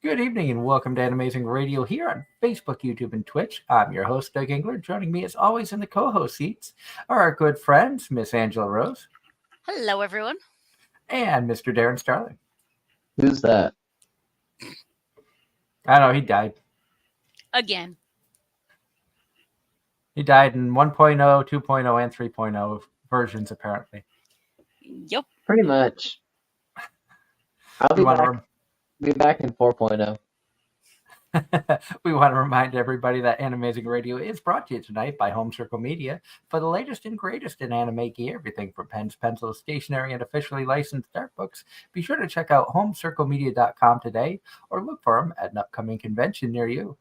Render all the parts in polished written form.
Good evening and welcome to Anime-Zing Radio here on Facebook, YouTube, and Twitch. I'm your host, Doug Engler. Joining me as always in the co-host seats are our good friends, Miss Angela Rose Hello, everyone. and Mr. Darren Starling. Who's that? I know, he died. Again. He died in 1.0, 2.0, and 3.0 versions, apparently. Yep. Pretty much. I'll be back in 4.0. We want to remind everybody that Anime-Zing Radio is brought to you tonight by Home Circle Media for the latest and greatest in anime gear, everything from pens, pencils, stationery, and officially licensed art books. Be sure to check out homecirclemedia.com today or look for them at an upcoming convention near you.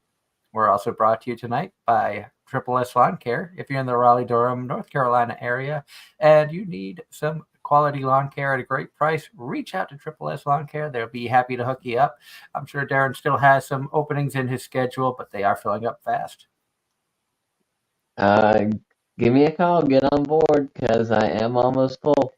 We're also brought to you tonight by Triple S Lawn Care. If you're in the Raleigh-Durham, North Carolina area and you need some quality lawn care at a great price, reach out to Triple S Lawn Care. They'll be happy to hook you up. I'm sure Darren still has some openings in his schedule, but they are filling up fast. Give me a call, get on board, because I am almost full.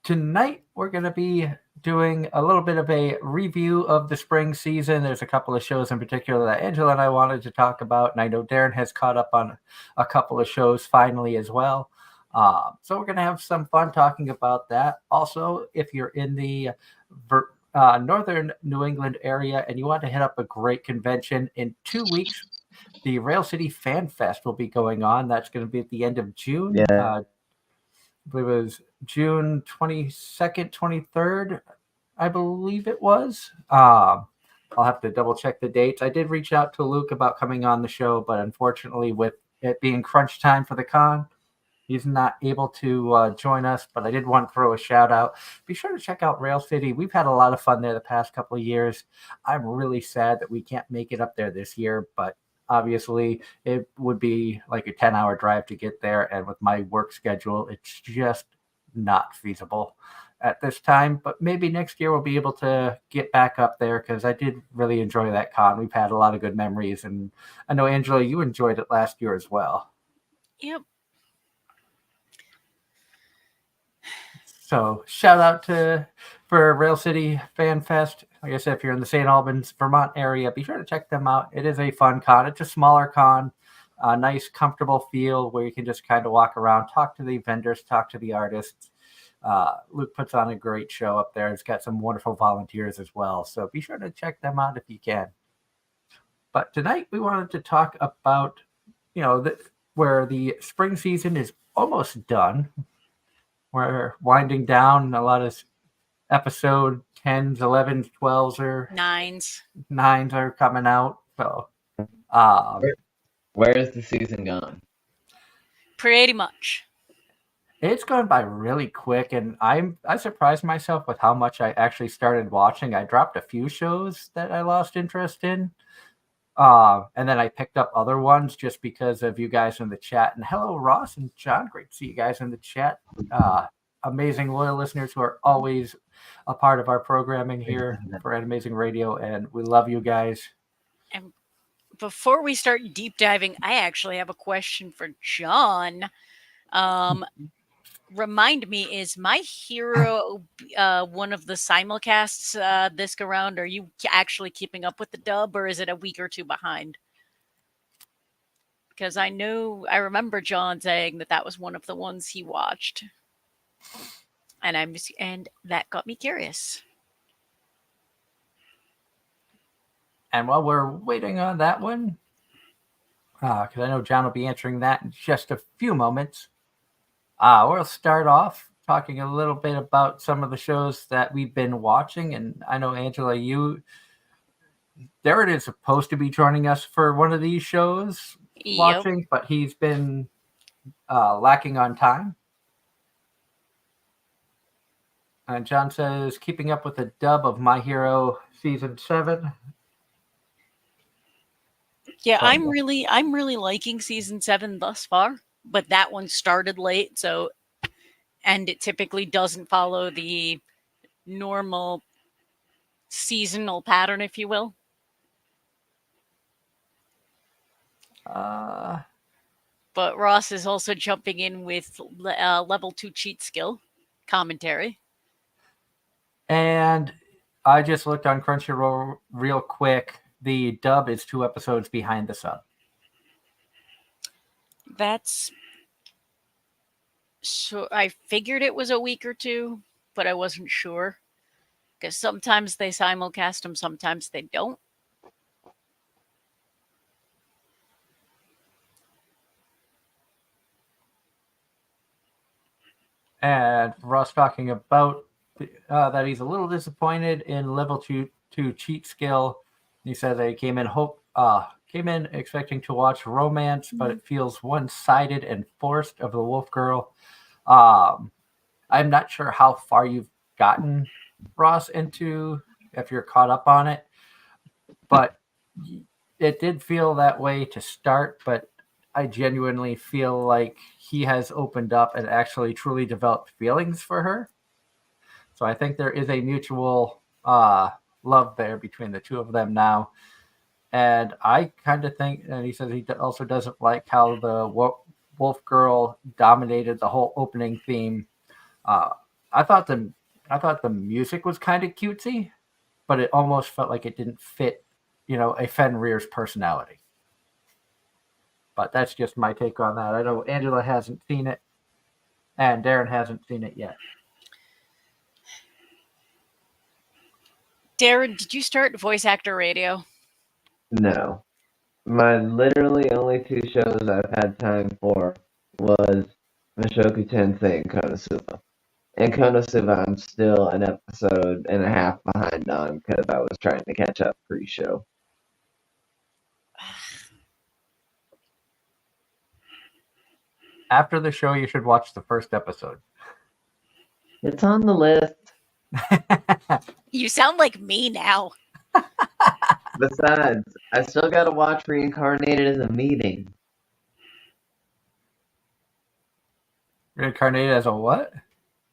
Tonight, we're going to be doing a little bit of a review of the spring season. There's a couple of shows in particular that Angela and I wanted to talk about, and I know Darren has caught up on a couple of shows finally as well. So we're going to have some fun talking about that. Also, if you're in the northern New England area and you want to hit up a great convention in 2 weeks, the Rail City Fan Fest will be going on. That's going to be at the end of June. Yeah. I believe it was June 22nd, 23rd, I believe it was. I'll have to double check the dates. I did reach out to Luke about coming on the show, but unfortunately, with it being crunch time for the con, he's not able to join us, but I did want to throw a shout out. Be sure to check out Rail City. We've had a lot of fun there the past couple of years. I'm really sad that we can't make it up there this year, but obviously it would be like a 10-hour drive to get there. And with my work schedule, it's just not feasible at this time. But maybe next year we'll be able to get back up there because I did really enjoy that con. We've had a lot of good memories. And I know, Angela, you enjoyed it last year as well. Yep. So shout out for Rail City Fan Fest. Like I said, if you're in the St. Albans, Vermont area, be sure to check them out. It is a fun con. It's a smaller con, a nice, comfortable feel where you can just kind of walk around, talk to the vendors, talk to the artists. Luke puts on a great show up there. It's got some wonderful volunteers as well. So be sure to check them out if you can. But tonight we wanted to talk about, where the spring season is almost done. We're winding down. A lot of episode 10s, 11s, 12s, or 9s are coming out. So, where is the season gone? Pretty much. It's gone by really quick, and I surprised myself with how much I actually started watching. I dropped a few shows that I lost interest in. And then I picked up other ones just because of you guys in the chat. And hello, Ross and John. Great to see you guys in the chat. Amazing loyal listeners who are always a part of our programming here for Anime-Zing Radio. And we love you guys. And before we start deep diving, I actually have a question for John. Remind me, is My Hero one of the simulcasts this go around? Are you actually keeping up with the dub, or is it a week or two behind? Because I remember John saying that was one of the ones he watched, and that got me curious. And while we're waiting on that one, because I know John will be answering that in just a few moments. We'll start off talking a little bit about some of the shows that we've been watching. And I know, Angela, Darren is supposed to be joining us for one of these shows watching, but he's been lacking on time. And John says, keeping up with the dub of My Hero Season 7. Yeah, I'm really liking Season 7 thus far. But that one started late, and it typically doesn't follow the normal seasonal pattern, if you will. But Ross is also jumping in with level 2 cheat skill commentary. And I just looked on Crunchyroll real quick. The dub is 2 episodes behind the sub. That's so. I figured it was a week or two, but I wasn't sure because sometimes they simulcast them, sometimes they don't. And Ross talking about that he's a little disappointed in level 2 cheat skill. He said that he came in expecting to watch romance, but it feels one-sided and forced of the Wolf Girl. I'm not sure how far you've gotten, Ross, into if you're caught up on it, but it did feel that way to start. But I genuinely feel like he has opened up and actually truly developed feelings for her. So I think there is a mutual love there between the two of them now. And I kind of think, and he says he also doesn't like how the Wolf Girl dominated the whole opening theme. Uh, I thought the music was kind of cutesy, but it almost felt like it didn't fit, a Fenrir's personality. But that's just my take on that. I know Angela hasn't seen it, and Darren hasn't seen it yet. Darren, did you start voice actor radio? No. My literally only 2 shows I've had time for was Mushoku Tensei and Konosuba. And Konosuba, I'm still an episode and a half behind on because I was trying to catch up pre-show. After the show, you should watch the first episode. It's on the list. You sound like me now. Besides, I still gotta watch Reincarnated as a Meeting. Reincarnated as a what?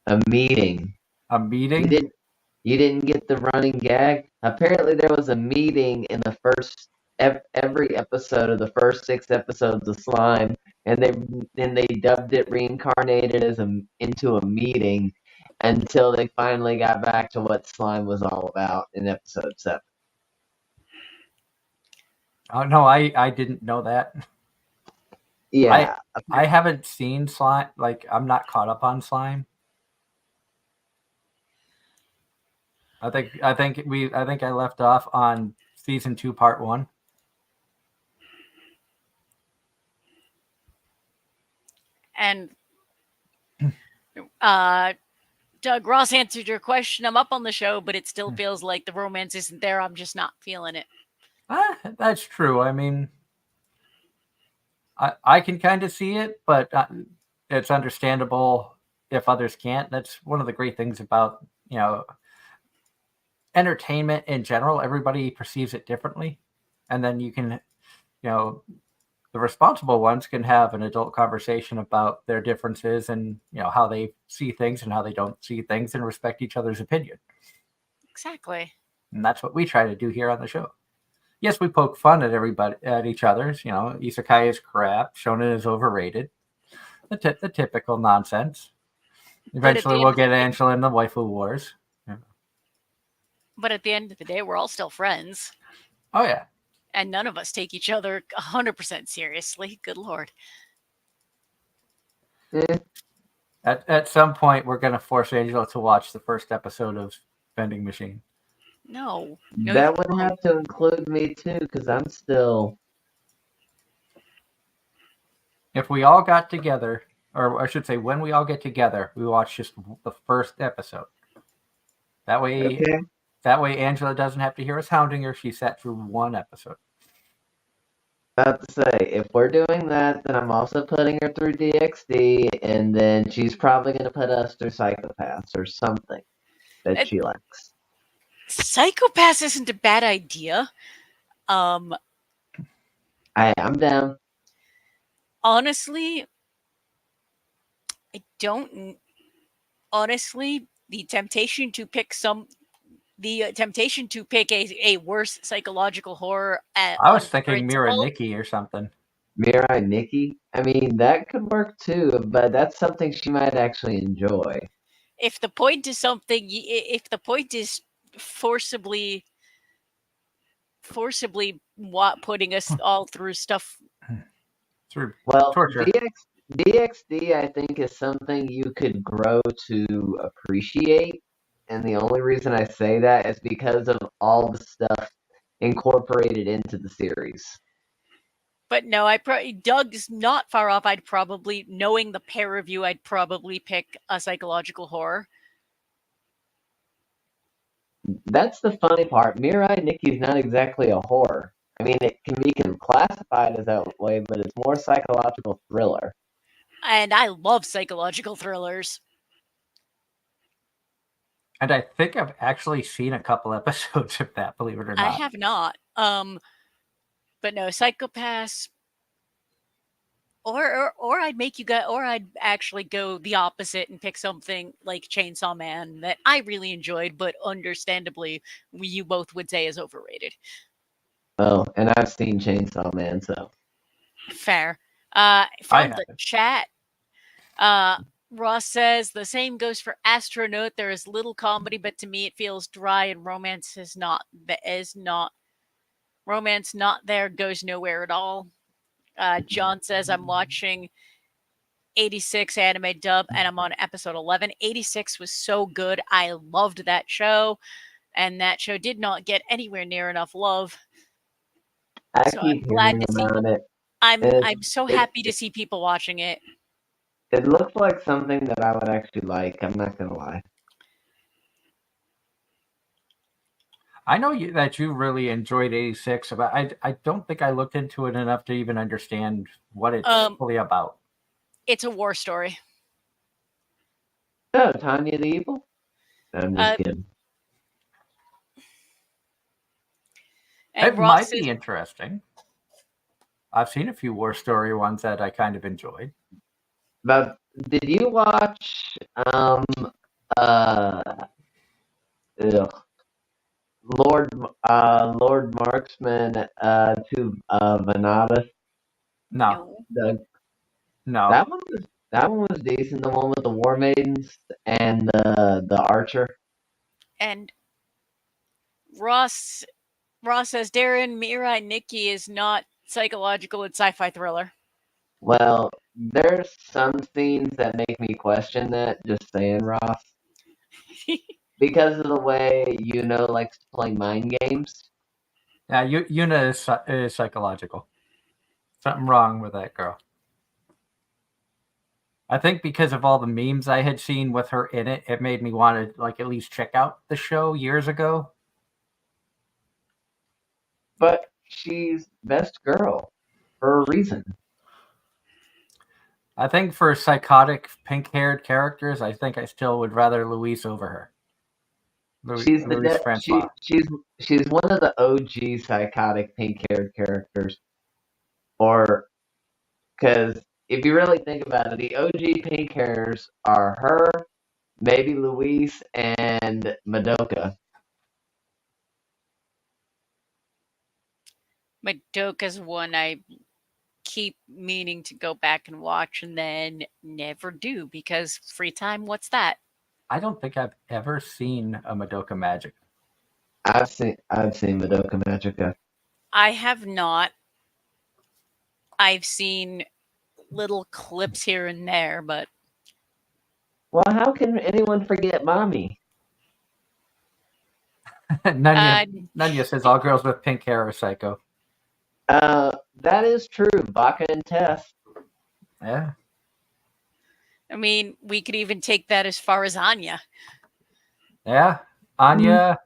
A meeting. A meeting? You didn't get the running gag? Apparently there was a meeting in the first every episode of the first 6 episodes of Slime, and they dubbed it Reincarnated as into a meeting until they finally got back to what Slime was all about in episode 7. Oh no, I didn't know that. Yeah. I haven't seen Slime. Like, I'm not caught up on Slime. I think I left off on season 2, part 1. And Doug, Ross answered your question. I'm up on the show, but it still feels like the romance isn't there. I'm just not feeling it. That's true. I mean, I can kind of see it, but it's understandable if others can't. That's one of the great things about, entertainment in general. Everybody perceives it differently. And then you can, the responsible ones can have an adult conversation about their differences and, how they see things and how they don't see things and respect each other's opinion. Exactly. And that's what we try to do here on the show. Yes, we poke fun at everybody, at each other's. Isekai is crap. Shonen is overrated. The typical nonsense. Eventually, we'll get Angela in the waifu wars. Yeah. But at the end of the day, we're all still friends. Oh yeah. And none of us take each other 100% seriously. Good Lord. At some point, we're going to force Angela to watch the first episode of Vending Machine. No. That would have to include me too, because I'm still. If we all got together, or I should say, when we all get together, we watch just the first episode. That way, Angela doesn't have to hear us hounding her. She sat through one episode. About to say, if we're doing that, then I'm also putting her through DxD, and then she's probably going to put us through Psychopaths or something that she likes. Psychopaths isn't a bad idea. I'm down. Honestly, I don't. Honestly, the temptation to pick a worse psychological horror. I was thinking Mira Nikki or something. Mira Nikki? I mean, that could work too, but that's something she might actually enjoy. If the point is forcibly putting us all through stuff. Through Well, torture. DXD, I think, is something you could grow to appreciate. And the only reason I say that is because of all the stuff incorporated into the series. But no, Doug's not far off. I'd probably, knowing the pair of you, I'd probably pick a psychological horror. That's the funny part. Mirai Nikki's not exactly a horror. I mean, it can be classified as that way, but it's more psychological thriller. And I love psychological thrillers. And I think I've actually seen a couple episodes of that, believe it or not. I have not. But no, Psychopaths. Or I'd make you go, or I'd actually go the opposite and pick something like Chainsaw Man that I really enjoyed, but understandably, you both would say is overrated. Oh, and I've seen Chainsaw Man, so. Fair. From the chat, Ross says the same goes for Astronaut. There is little comedy, but to me it feels dry, and romance is not. Romance not there, goes nowhere at all. John says I'm watching 86 anime dub and I'm on episode 11. 86 was so good. I loved that show, and that show did not get anywhere near enough love. So I'm glad to see it. I'm so happy to see people watching it. It looks like something that I would actually like. I'm not gonna lie. I know that you really enjoyed 86, but I don't think I looked into it enough to even understand what it's fully about. It's a war story. Oh, Tanya the Evil? I'm just kidding. It might be interesting. I've seen a few war story ones that I kind of enjoyed. But did you watch Lord Marksman to Vanada? No. No. That one was decent. The one with the War Maidens and the Archer. And Ross says Darren, Mirai Nikki is not psychological, it's sci-fi thriller. Well, there's some scenes that make me question that, just saying, Ross. Because of the way Yuna likes to play mind games. Yeah, Yuna is psychological. Something wrong with that girl. I think because of all the memes I had seen with her in it, it made me want to at least check out the show years ago. But she's best girl for a reason. I think for psychotic pink-haired characters, I think I still would rather Louise over her. She's one of the OG psychotic pink-haired characters. Or, because if you really think about it, the OG pink hairs are her, maybe Louise, and Madoka. Madoka's one I keep meaning to go back and watch and then never do because free time, what's that? I don't think I've ever seen a Madoka Magic. I've seen Madoka Magica. I have not. I've seen little clips here and there, but well, how can anyone forget Mommy? Nunya says all girls with pink hair are psycho. That is true. Baka and Tess. Yeah. I mean, we could even take that as far as Anya. Yeah. Anya,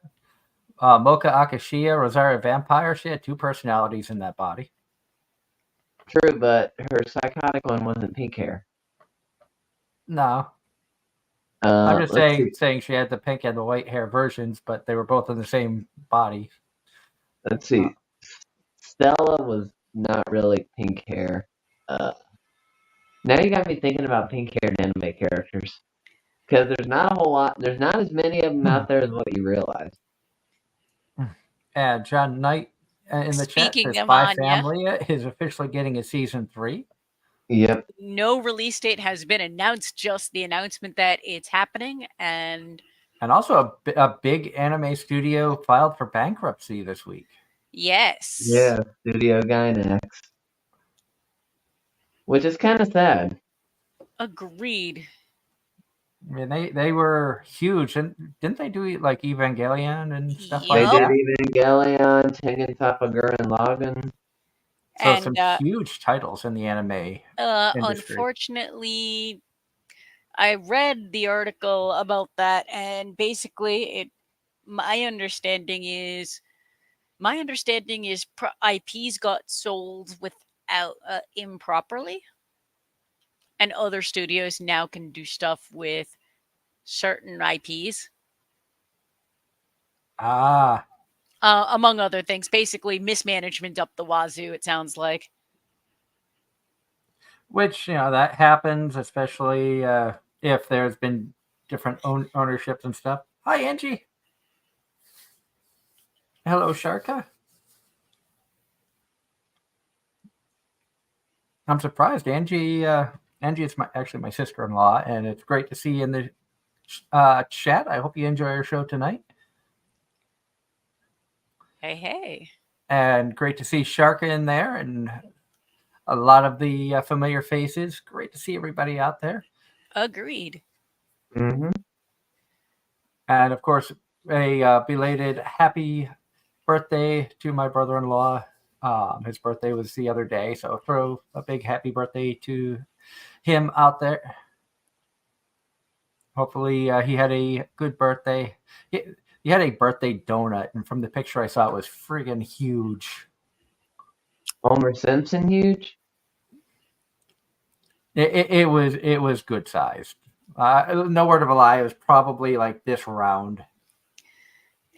Mocha Akashiya, Rosario Vampire. She had two personalities in that body. True, but her psychotic one wasn't pink hair. No. I'm just saying she had the pink and the white hair versions, but they were both in the same body. Let's see. Stella was not really pink hair. Now you got me thinking about pink-haired anime characters. Because there's not a whole lot. There's not as many of them out there as what you realize. John Knight in the chat says Spy Family is officially getting a season 3. Yep. No release date has been announced, just the announcement that it's happening. And And also a big anime studio filed for bankruptcy this week. Yes. Yeah, Studio Gainax. Which is kind of sad. Agreed. I mean, they were huge, and didn't they do like Evangelion and stuff They like Yup. did that? Evangelion, Tengen Toppa Gurren Lagann. So And some huge titles in the anime industry. unfortunately, I read the article about that, and basically, my understanding is IPs got sold without improperly, and other studios now can do stuff with certain IPs. Ah, Among other things, basically mismanagement up the wazoo. It sounds like. which that happens, especially if there's been different ownerships and stuff. Hi, Angie. Hello, Sharka. I'm surprised, Angie. Angie is actually my sister-in-law, and it's great to see you in the chat. I hope you enjoy our show tonight, Hey. and great to see Sharka in there, and a lot of the familiar faces. Great to see everybody out there, Agreed. Mm-hmm. and of course, a belated happy birthday to my brother-in-law. His birthday was the other day, so throw a big happy birthday to him out there. Hopefully, he had a good birthday. He had a birthday donut, and from the picture I saw, it was friggin' huge. Homer Simpson huge? It was good sized. No word of a lie. It was probably like this round.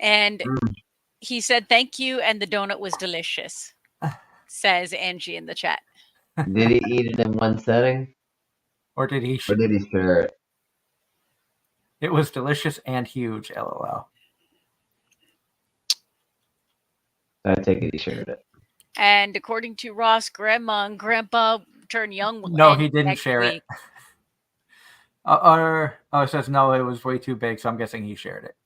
And Mm. he said thank you, and the donut was delicious, says Angie in the chat. Did he eat it in one setting? Or did he? Or did he share it? It was delicious and huge. LOL. I take it he shared it. And according to Ross, Grandma and Grandpa Turn Young will No, end he didn't next share week. it. It says no. It was way too big, so I'm guessing he shared it.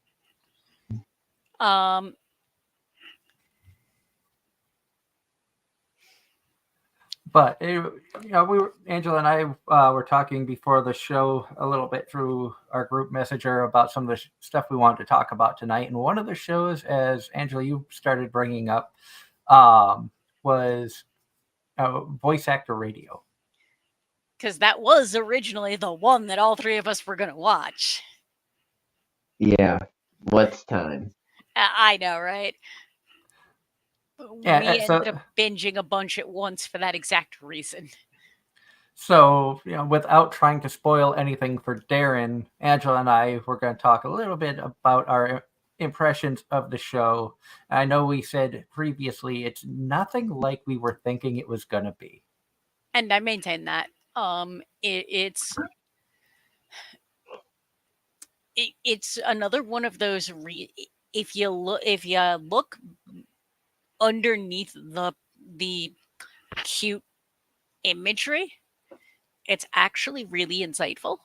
But Angela and I were talking before the show a little bit through our group messenger about some of the stuff we wanted to talk about tonight. And one of the shows, as Angela, you started bringing up, was voice actor radio. Because that was originally the one that all three of us were going to watch. Yeah. What's time? I know, right? Yeah, we ended up binging a bunch at once for that exact reason. So, without trying to spoil anything for Darren, Angela and I were going to talk a little bit about our impressions of the show. I know we said previously it's nothing like we were thinking it was going to be. And I maintain that. It's another one of those. If you look underneath the cute imagery, it's actually really insightful.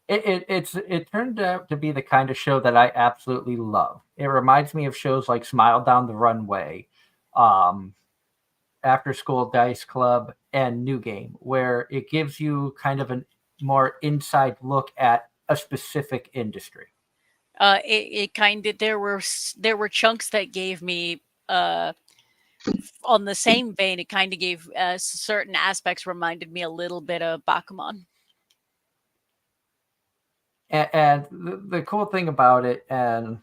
It turned out to be the kind of show that I absolutely love. It reminds me of shows like Smile Down the Runway, After School Dice Club, and New Game, where it gives you kind of a more inside look at a specific industry. It kind of there were chunks that gave me on the same vein. It kind of gave certain aspects reminded me a little bit of Bakuman. And the cool thing about it, and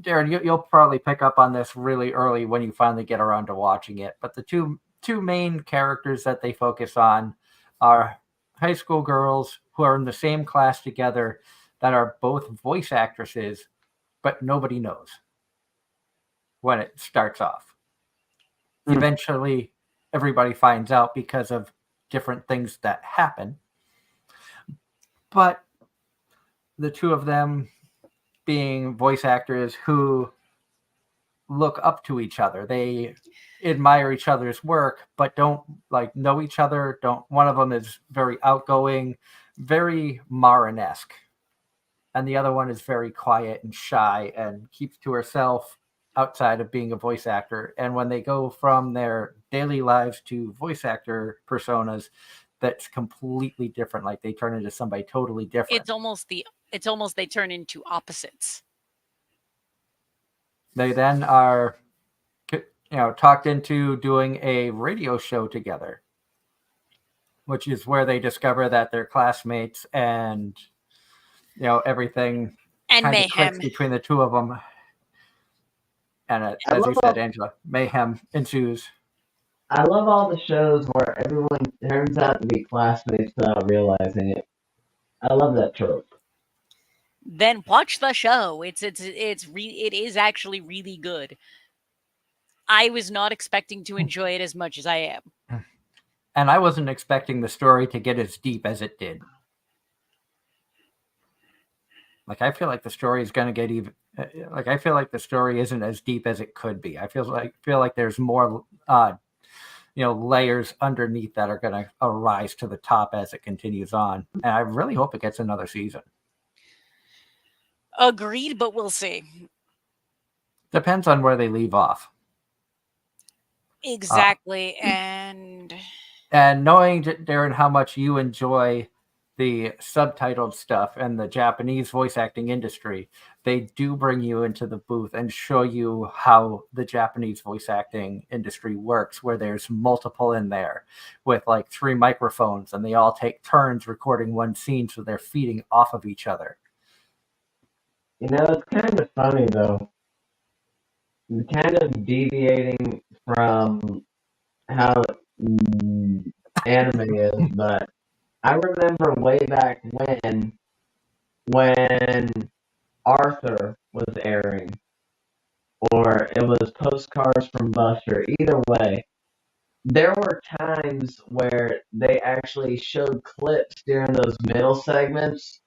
Darren, you'll probably pick up on this really early when you finally get around to watching it. But the two main characters that they focus on are high school girls who are in the same class together that are both voice actresses, but nobody knows when it starts off. Eventually, everybody finds out because of different things that happen. But the two of them being voice actors who look up to each other. They admire each other's work, but don't know each other. Don't. One of them is very outgoing, very Marin-esque. and the other one is very quiet and shy and keeps to herself outside of being a voice actor. And when they go from their daily lives to voice actor personas, that's completely different. Like they turn into somebody totally different. It's almost they turn into opposites. They then are, talked into doing a radio show together, which is where they discover that they're classmates, and everything And kind of clicks mayhem. between the two of them. And I as you love said, Angela, mayhem ensues. I love all the shows where everyone turns out to be classmates without realizing it. I love that trope. Then watch the show. It is actually really good. I was not expecting to enjoy it as much as I am. And I wasn't expecting the story to get as deep as it did. Like, I feel like the story is going to get even. Like, I feel like the story isn't as deep as it could be. I feel like there's more, layers underneath that are going to arise to the top as it continues on. And I really hope it gets another season. Agreed, but we'll see. Depends on where they leave off. Exactly, and knowing, Darren, how much you enjoy the subtitled stuff and the Japanese voice acting industry, they do bring you into the booth and show you how the Japanese voice acting industry works, where there's multiple in there with like 3 microphones, and they all take turns recording one scene, so they're feeding off of each other. It's kind of funny though, kind of deviating from how anime is, but I remember way back when Arthur was airing, or it was Postcards from Buster. Either way, there were times where they actually showed clips during those middle segments,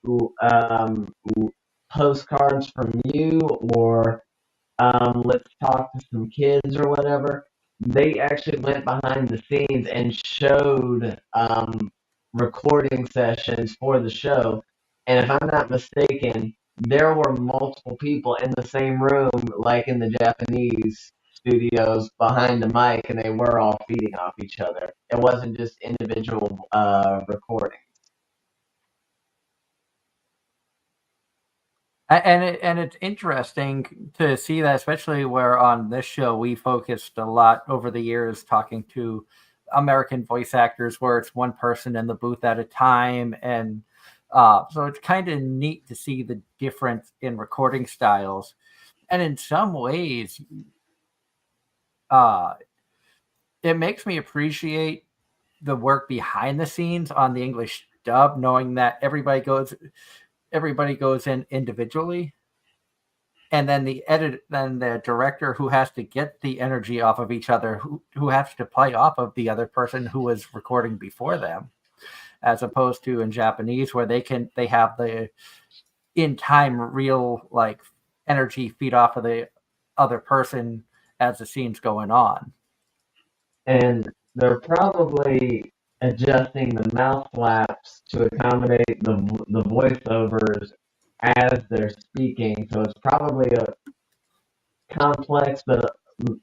Postcards from You, or Let's Talk to Some Kids, or whatever. They actually went behind the scenes and showed recording sessions for the show. And if I'm not mistaken, there were multiple people in the same room, like in the Japanese studios, behind the mic, and they were all feeding off each other. It wasn't just individual recording. And it's interesting to see that, especially where on this show we focused a lot over the years talking to American voice actors, where it's one person in the booth at a time, and so it's kind of neat to see the difference in recording styles, and in some ways, it makes me appreciate the work behind the scenes on the English dub, knowing that everybody goes in individually, and then the director who has to get the energy off of each other, who has to play off of the other person who was recording before them, as opposed to in Japanese, where they have the in time real like energy feed off of the other person as the scene's going on. And they're probably adjusting the mouth flaps to accommodate the voiceovers as they're speaking. So it's probably a complex but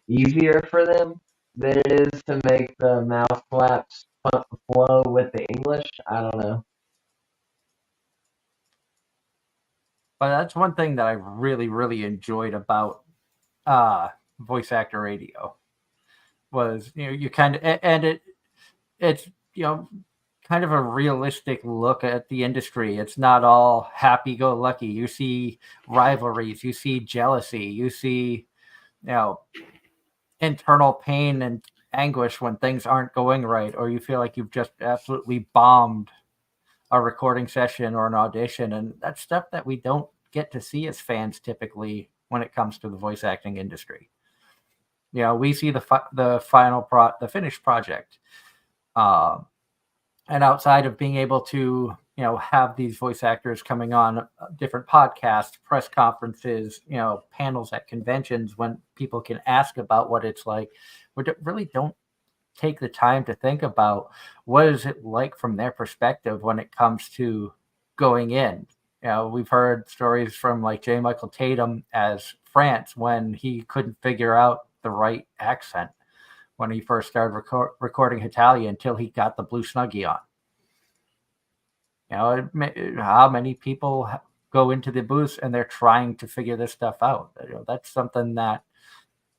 easier for them than it is to make the mouth flaps flow with the English. I don't know. But that's one thing that I really, really enjoyed about voice actor radio was, you kind of, and it's, kind of a realistic look at the industry. It's not all happy-go-lucky. You see rivalries, you see jealousy, you see, internal pain and anguish when things aren't going right, or you feel like you've just absolutely bombed a recording session or an audition, and that's stuff that we don't get to see as fans typically when it comes to the voice acting industry. We see the finished project, and outside of being able to have these voice actors coming on different podcasts, press conferences, panels at conventions, when people can ask about what it's like, we really don't take the time to think about what is it like from their perspective when it comes to going in. We've heard stories from like J. Michael Tatum as France when he couldn't figure out the right accent when he first started recording Italian until he got the blue snuggie on. How many people go into the booth and they're trying to figure this stuff out? That's something that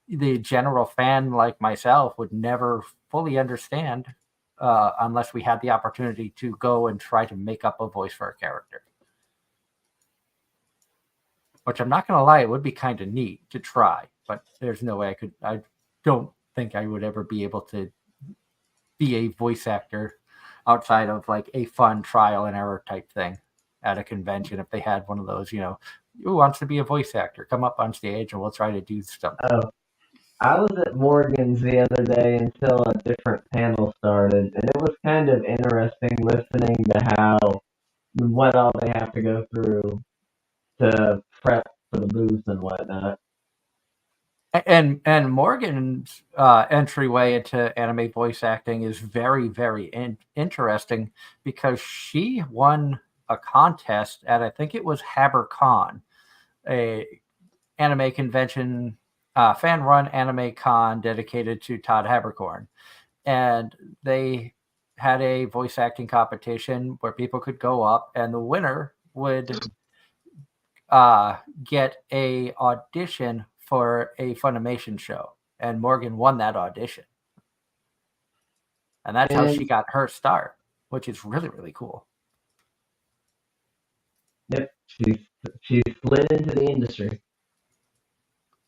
the general fan like myself would never fully understand unless we had the opportunity to go and try to make up a voice for a character. Which I'm not going to lie, it would be kind of neat to try, but there's no way I don't think I would ever be able to be a voice actor outside of like a fun trial and error type thing at a convention. If they had one of those, who wants to be a voice actor, come up on stage and we'll try to do something. Oh, I was at Morgan's the other day until a different panel started, and it was kind of interesting listening to what all they have to go through to prep for the booth and whatnot. And Morgan's entryway into anime voice acting is very, very interesting because she won a contest at, I think it was HaberCon, a anime convention, fan-run anime con dedicated to Todd Habercorn. And they had a voice acting competition where people could go up and the winner would get a audition for a Funimation show, and Morgan won that audition, and that's how she got her start, which is really, really cool. Yep, she slid into the industry.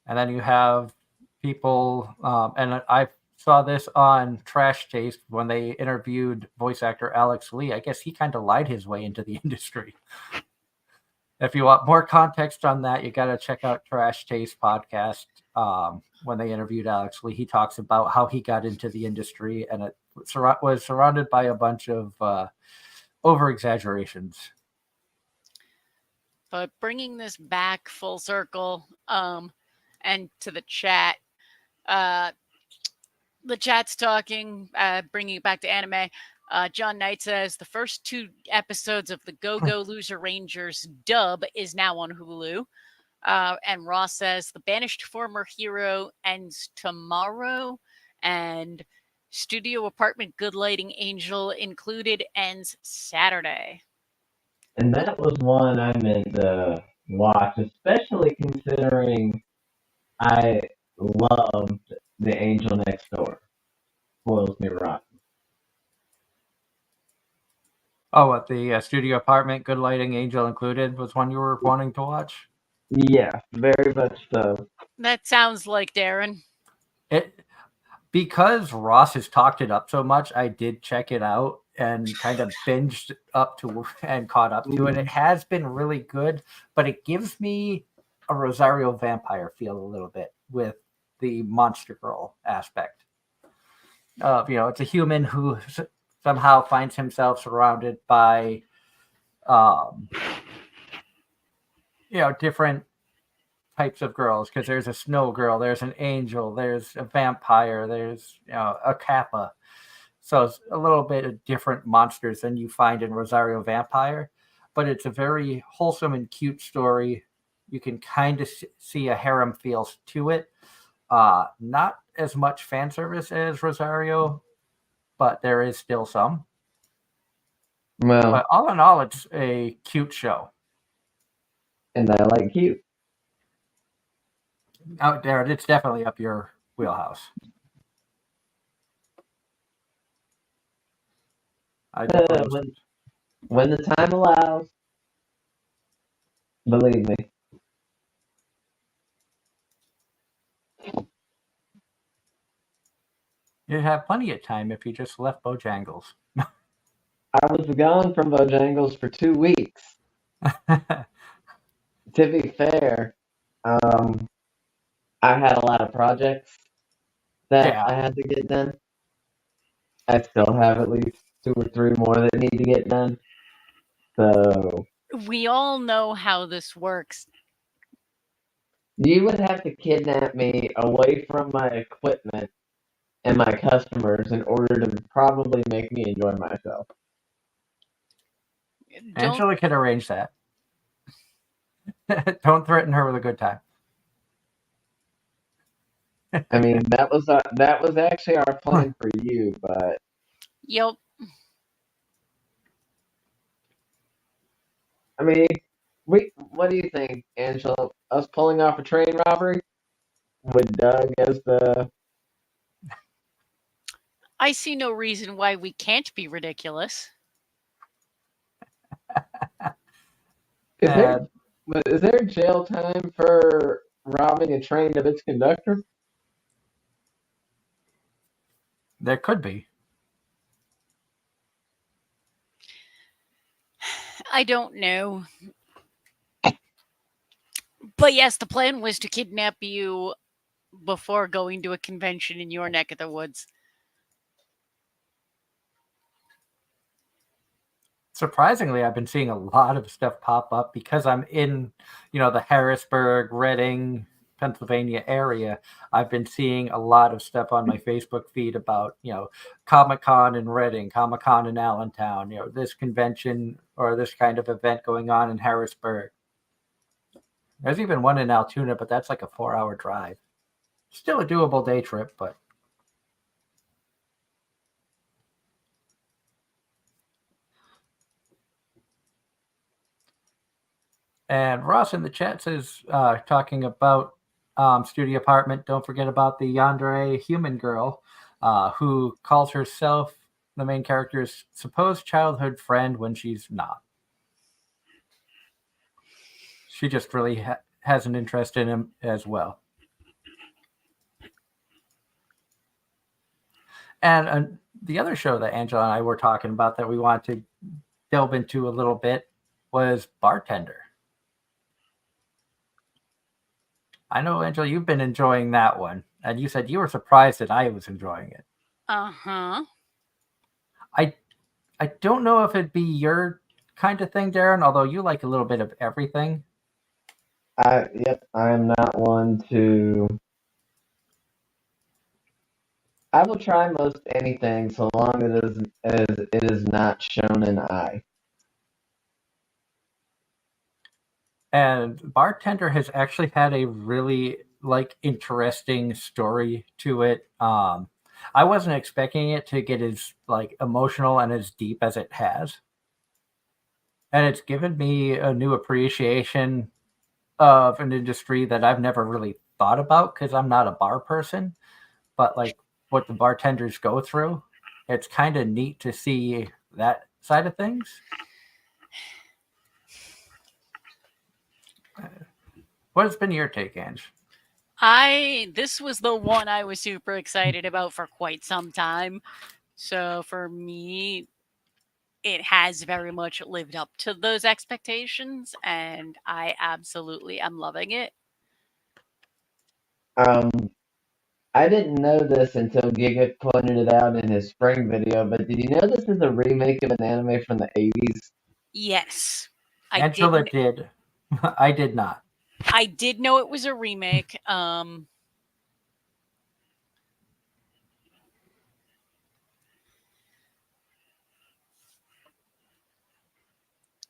And then you have people, and I saw this on Trash Taste when they interviewed voice actor Alex Lee. I guess he kind of lied his way into the industry. If you want more context on that, you got to check out Trash Taste podcast. When they interviewed Alex Lee, he talks about how he got into the industry, and it was surrounded by a bunch of over exaggerations. But bringing this back full circle, and to the chat, the chat's talking, bringing it back to anime. John Knight says the first 2 episodes of the Go Go Loser Rangers dub is now on Hulu. And Ross says the Banished Former Hero ends tomorrow, and Studio Apartment Good Lighting Angel Included ends Saturday. And that was one I meant to watch, especially considering I loved The Angel Next Door. Spoils me rotten. Oh, what, the Studio Apartment Good Lighting Angel Included was one you were wanting to watch? Yeah, very much so. That sounds like Darren. Because Ross has talked it up so much, I did check it out and kind of binged up to and caught up to it. It has been really good, but it gives me a Rosario Vampire feel a little bit with the Monster Girl aspect. It's a human who somehow finds himself surrounded by, different types of girls, because there's a snow girl, there's an angel, there's a vampire, there's a kappa. So it's a little bit of different monsters than you find in Rosario Vampire, but it's a very wholesome and cute story. You can kind of see a harem feel to it. Not as much fan service as Rosario, but there is still some. Well, but all in all, it's a cute show. And I like cute. Out there, it's definitely up your wheelhouse. When the time allows, believe me. You'd have plenty of time if you just left Bojangles. I was gone from Bojangles for 2 weeks. To be fair, I had a lot of projects that I had to get done. I still have at least 2 or 3 more that need to get done. So we all know how this works. You would have to kidnap me away from my equipment and my customers in order to probably make me enjoy myself. Angela could arrange that. Don't threaten her with a good time. I mean, that was actually our plan for you, but Yep. I mean, what do you think, Angela? Us pulling off a train robbery with Doug as the I see no reason why we can't be ridiculous. is there And is there jail time for robbing a train of its conductor? there could be. I don't know. But yes, the plan was to kidnap you before going to a convention in your neck of the woods. Surprisingly, I've been seeing a lot of stuff pop up because I'm in, the Harrisburg, Reading, Pennsylvania area. I've been seeing a lot of stuff on my Facebook feed about, Comic Con in Reading, Comic Con in Allentown, this convention or this kind of event going on in Harrisburg. There's even one in Altoona, but that's like a 4-hour drive. Still a doable day trip, but and Ross in the chat says, talking about Studio Apartment, don't forget about the yandere human girl who calls herself the main character's supposed childhood friend when she's not. She just really has an interest in him as well. And the other show that Angela and I were talking about that we wanted to delve into a little bit was Bartender. I know, Angela, you've been enjoying that one, and you said you were surprised that I was enjoying it. Uh-huh. I I don't know if it'd be your kind of thing, Darren, although you like a little bit of everything. I am not one to. I will try most anything so long as it is not shown an eye. And Bartender has actually had a really interesting story to it. I wasn't expecting it to get as emotional and as deep as it has. And it's given me a new appreciation of an industry that I've never really thought about because I'm not a bar person. But what the bartenders go through, it's kind of neat to see that side of things. What has been your take, Ange? This was the one I was super excited about for quite some time. So for me, it has very much lived up to those expectations, and I absolutely am loving it. Um, I didn't know this until Giga pointed it out in his spring video, but did you know this is a remake of an anime from the 80s? Yes, I Angela did. did. I did not. I did know it was a remake.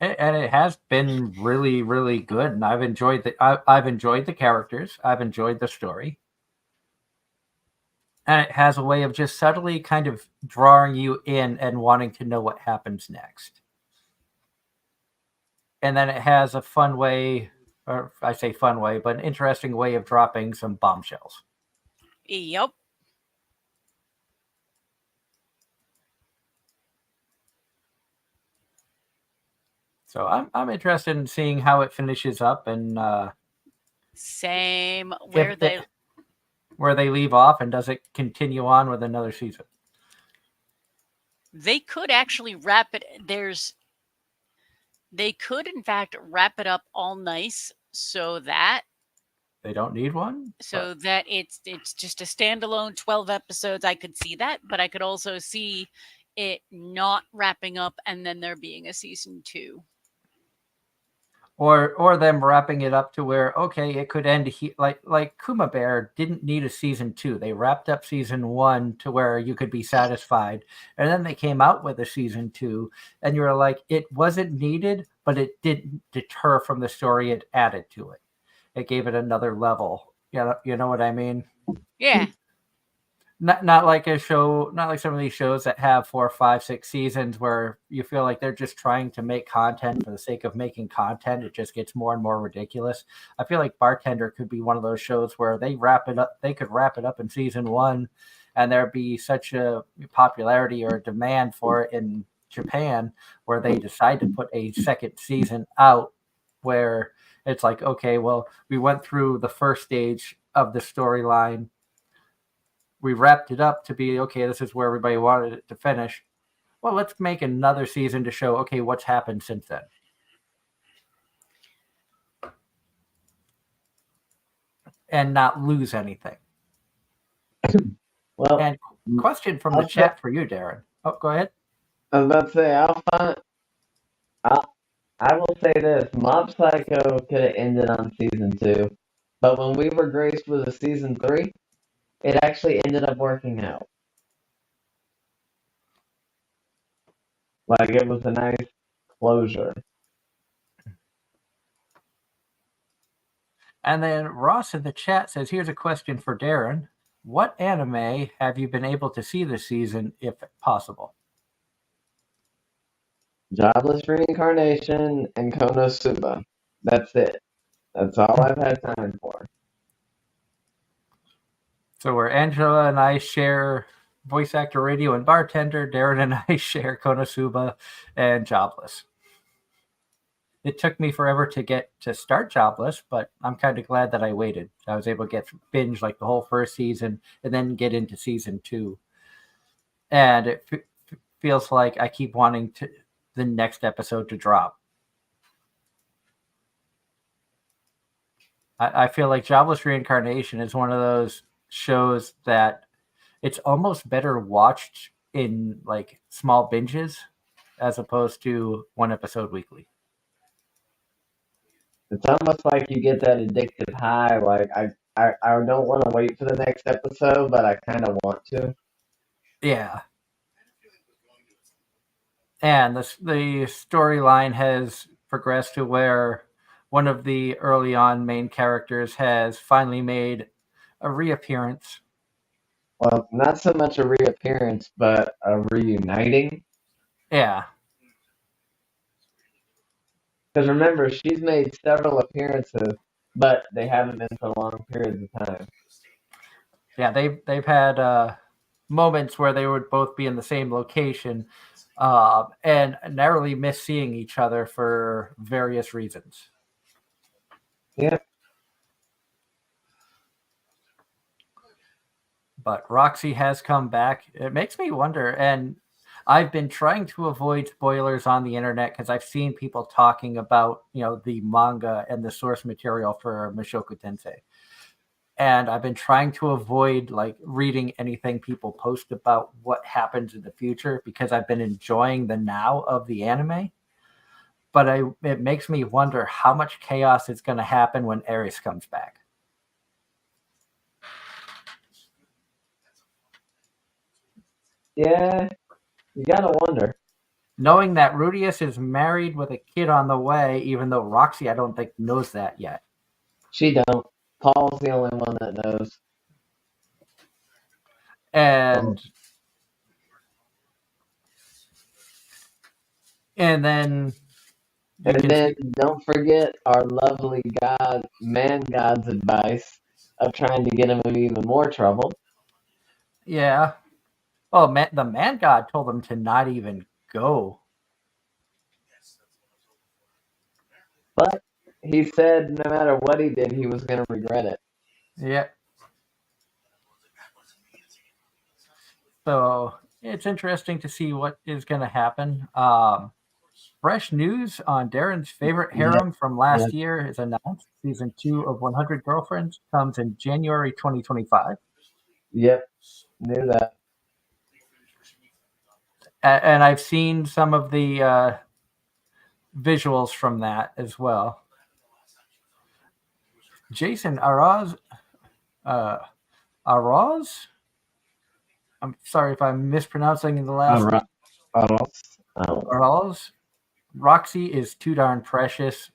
And it has been really, really good, and I've enjoyed I've enjoyed the characters. I've enjoyed the story, and it has a way of just subtly kind of drawing you in and wanting to know what happens next. And then it has a fun way, or I say fun way, but an interesting way of dropping some bombshells. Yep. So I'm interested in seeing how it finishes up and Same. where they leave off, and does it continue on with another season? They could actually wrap it. They could in fact wrap it up all nice so that They don't need one. it's just a standalone 12 episodes. I could see that, but I could also see it not wrapping up and then there being a season 2. or them wrapping it up to where okay, it could end like Kuma Bear didn't need a season 2. They wrapped up season 1 to where you could be satisfied, and then they came out with a season 2, and you were like, it wasn't needed, but it didn't deter from the story. It added to it. It gave it another level. You know what I mean? Yeah. Not like a show, not like some of these shows that have 4, 5, 6 seasons where you feel like they're just trying to make content for the sake of making content. It just gets more and more ridiculous. I feel like Bartender could be one of those shows where they wrap it up. They could wrap it up in season 1, and there'd be such a popularity or demand for it in Japan where they decide to put a second season out where it's like, okay, well, we went through the first stage of the storyline, we wrapped it up to be okay, this is where everybody wanted it to finish. Well, let's make another season to show okay what's happened since then, and not lose anything. Well, And question from the chat for you, Darren. Oh, go ahead. I was about to say, I will say this: Mob Psycho could have ended on season 2, but when we were graced with a season 3, it actually ended up working out. Like it was a nice closure. And then Ross in the chat says, here's a question for Darren. What anime have you been able to see this season, if possible? Jobless Reincarnation and Konosuba. That's it. That's all I've had time for. So where Angela and I share voice actor radio and bartender, Darren and I share Konosuba and Jobless. It took me forever to get to start Jobless, but I'm kind of glad that I waited. I was able to get binge like the whole first season and then get into season 2. And it feels like I keep wanting the next episode to drop. I feel like Jobless Reincarnation is one of those shows that it's almost better watched in like small binges as opposed to one episode weekly. It's almost like you get that addictive high. Like I don't want to wait for the next episode, but I kind of want to. Yeah. And the storyline has progressed to where one of the early on main characters has finally made a reappearance. Well, not so much a reappearance, but a reuniting. Yeah. Because remember, she's made several appearances, but they haven't been for long periods of time. Yeah, they've had moments where they would both be in the same location and narrowly miss seeing each other for various reasons. Yeah. But Roxy has come back. It makes me wonder, and I've been trying to avoid spoilers on the internet because I've seen people talking about, the manga and the source material for Mushoku Tensei. And I've been trying to avoid like reading anything people post about what happens in the future because I've been enjoying the now of the anime. But it makes me wonder how much chaos is going to happen when Ares comes back. Yeah, you gotta wonder. Knowing that Rudius is married with a kid on the way, even though Roxy, I don't think, knows that yet. She don't. Paul's the only one that knows. And then don't forget our lovely man God's advice of trying to get him in even more trouble. Yeah. Well, the man god told him to not even go. But he said no matter what he did, he was going to regret it. Yeah. So it's interesting to see what is going to happen. Fresh news on Darren's favorite harem from last year is announced. Season 2 of 100 Girlfriends comes in January 2025. Yep, knew that. And I've seen some of the visuals from that as well. Jason Araz, Araz. I'm sorry if I'm mispronouncing the last. Araz. Roxy is too darn precious.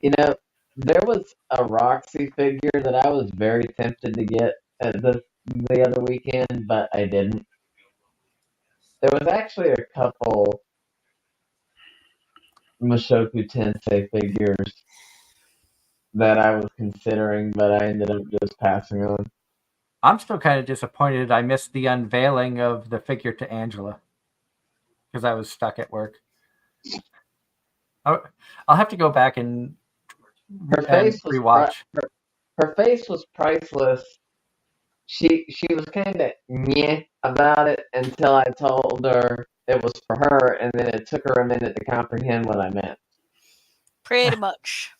You know, there was a Roxy figure that I was very tempted to get at the other weekend, but I didn't. There was actually a couple Mushoku Tensei figures that I was considering, but I ended up just passing on. I'm still kind of disappointed I missed the unveiling of the figure to Angela because I was stuck at work. I'll have to go back and rewatch. Her face was priceless. She was kind of meh about it until I told her it was for her, and then it took her a minute to comprehend what I meant. Pretty much.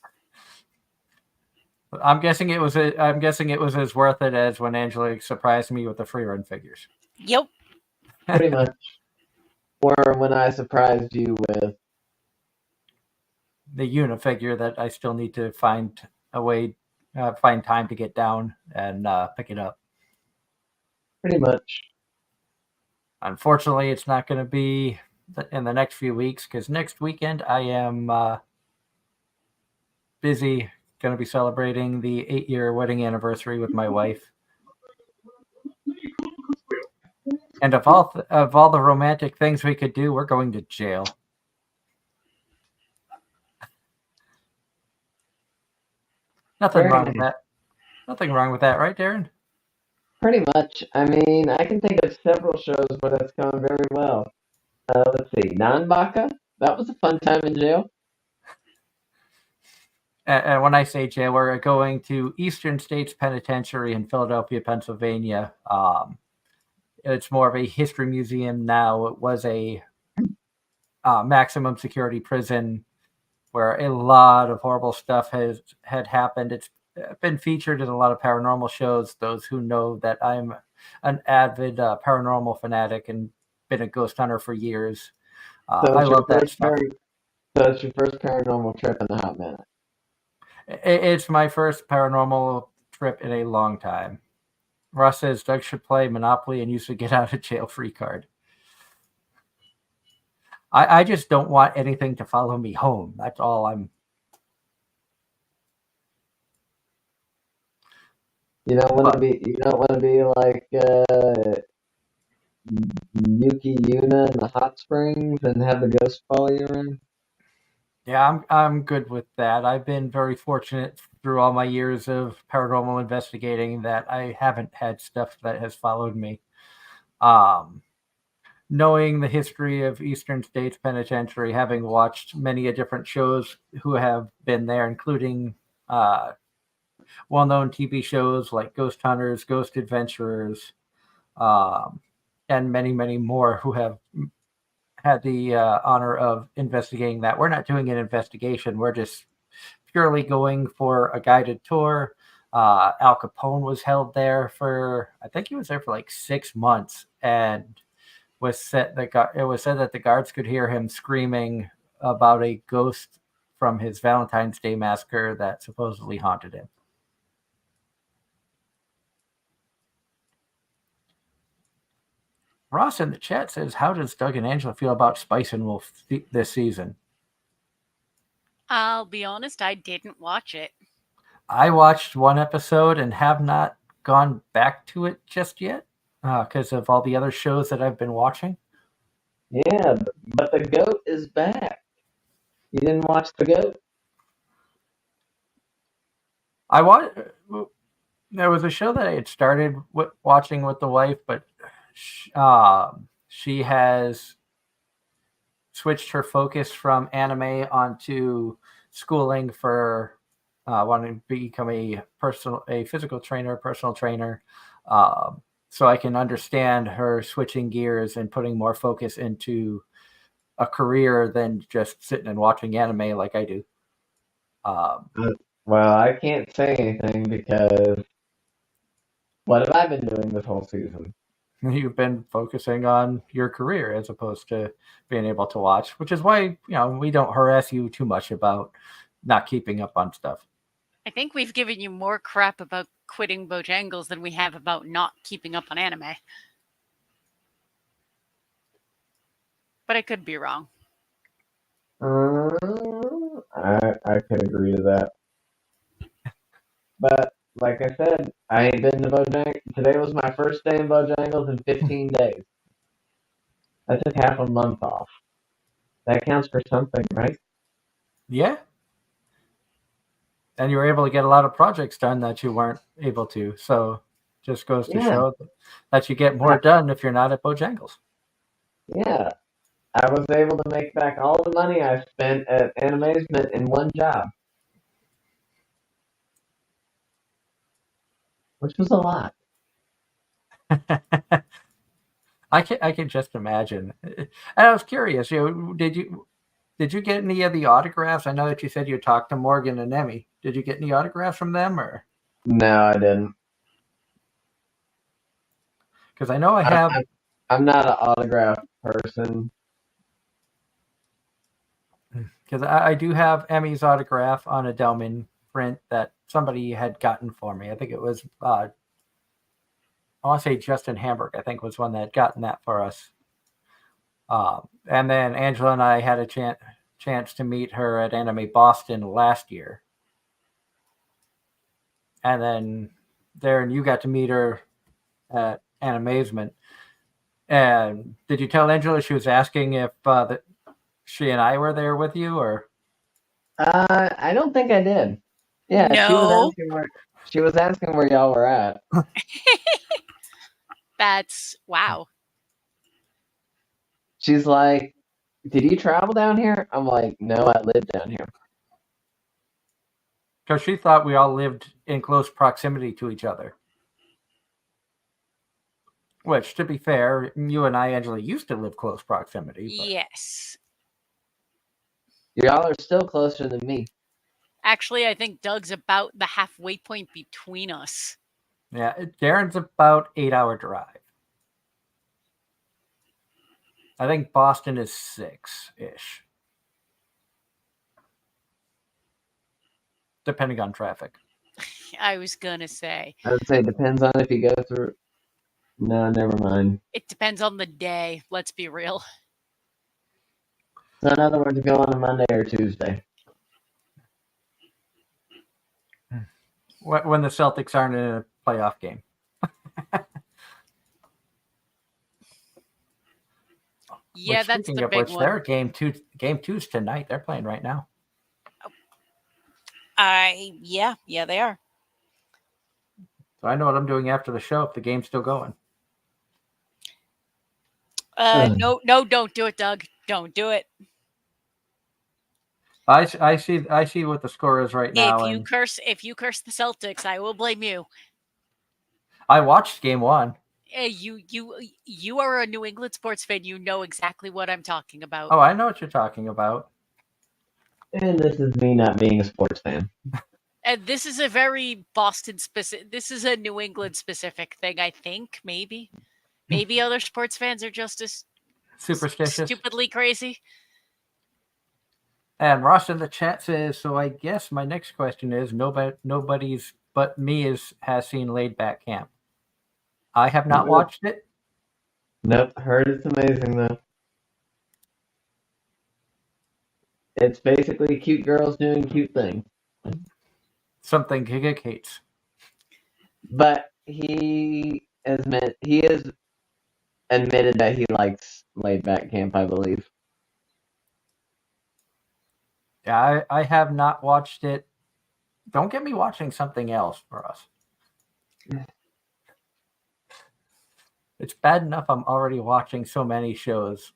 I'm guessing it was as worth it as when Angela surprised me with the free run figures. Yep. Pretty much. Or when I surprised you with the unifigure that I still need to find a way, find time to get down and pick it up. Pretty much. Unfortunately, it's not going to be in the next few weeks because next weekend I am busy. Going to be celebrating the 8-year wedding anniversary with my wife. And of all the romantic things we could do, we're going to jail. Nothing wrong with that. Nothing wrong with that, right, Darren? Pretty much. I mean, I can think of several shows where that's gone very well. Let's see. Nanbaka? That was a fun time in jail. And when I say jail, we're going to Eastern States Penitentiary in Philadelphia, Pennsylvania. It's more of a history museum now. It was a maximum security prison where a lot of horrible stuff had happened. It's been featured in a lot of paranormal shows. Those who know that I'm an avid paranormal fanatic and been a ghost hunter for years. I love that stuff. So it's your first paranormal trip in a hot minute. It's my first paranormal trip in a long time. Ross says Doug should play Monopoly and use the get out of jail free card. I just don't want anything to follow me home. That's all I'm. You don't want to be. You don't want to be like Yuki Yuna in the hot springs and have the ghost follow you around. Yeah, I'm good with that. I've been very fortunate through all my years of paranormal investigating that I haven't had stuff that has followed me. Knowing the history of Eastern States Penitentiary, having watched many different shows who have been there, including well-known TV shows like Ghost Hunters, Ghost Adventurers, and many, many more who have had the honor of investigating that. We're not doing an investigation. We're just purely going for a guided tour. Al Capone was held there for, I think he was there for like 6 months, and it was said that the guards could hear him screaming about a ghost from his Valentine's Day massacre that supposedly haunted him. Ross in the chat says, how does Doug and Angela feel about Spice and Wolf this season? I'll be honest, I didn't watch it. I watched one episode and have not gone back to it just yet because of all the other shows that I've been watching. Yeah, but the goat is back. You didn't watch the goat? There was a show that I had started watching with the wife, but she has switched her focus from anime onto schooling for wanting to become a physical trainer, personal trainer. So I can understand her switching gears and putting more focus into a career than just sitting and watching anime like I do. Well, I can't say anything because what have I been doing this whole season? You've been focusing on your career as opposed to being able to watch, which is why we don't harass you too much about not keeping up on stuff. I think we've given you more crap about quitting Bojangles than we have about not keeping up on anime. But I could be wrong. I could agree to that. But like I said, I ain't been to Bojangles. Today was my first day in Bojangles in 15 days. I took half a month off. That counts for something, right? Yeah. And you were able to get a lot of projects done that you weren't able to. So just goes to Yeah. show that you get more done if you're not at Bojangles. Yeah. I was able to make back all the money I spent at Anime-Zing in one job, which was a lot. I can just imagine. And I was curious, did you get any of the autographs? I know that you said you talked to Morgan and Emmy. Did you get any autographs from them, or No, I didn't. because I know I I'm, have I'm not an autograph person. because I do have Emmy's autograph on a Delman print that somebody had gotten for me. I think it was I want to say Justin Hamburg. I think was one that had gotten that for us. And then Angela and I had a chance to meet her at Anime Boston last year. And then Darren, you got to meet her at Anime-Zing. And did you tell Angela she was asking if she and I were there with you, or? I don't think I did. Yeah, No. she was asking where y'all were at. That's wow. She's like, "Did you travel down here?" I'm like, "No, I live down here." Because she thought we all lived in close proximity to each other. Which, to be fair, you and I, Angela, used to live close proximity. But... Yes. Y'all are still closer than me. Actually, I think Doug's about the halfway point between us. Yeah, Darren's about 8-hour drive. I think Boston is 6-ish. Depending on traffic. I was gonna say. I would say depends on if you go through. No, never mind. It depends on the day, let's be real. So in other words, go on a Monday or Tuesday. When the Celtics aren't in a playoff game. Yeah, that's the big one. Their game two's tonight. They're playing right now. Yeah, they are. So I know what I'm doing after the show if the game's still going. No, don't do it, Doug. Don't do it. I see what the score is right now. If you curse the Celtics, I will blame you. I watched game 1. You are a New England sports fan. You know exactly what I'm talking about. Oh, I know what you're talking about. And this is me not being a sports fan. And this is a very Boston specific. This is a New England specific thing, I think. Maybe other sports fans are just as superstitious, stupidly crazy. And Ross in the chat says, so I guess my next question is, nobody's but me has seen Laid Back Camp. I have not watched it. Nope, heard it's amazing though. It's basically cute girls doing cute things. Something Giga hates. But he has admitted that he likes Laid Back Camp, I believe. Yeah, I have not watched it. Don't get me watching something else for us. It's bad enough I'm already watching so many shows.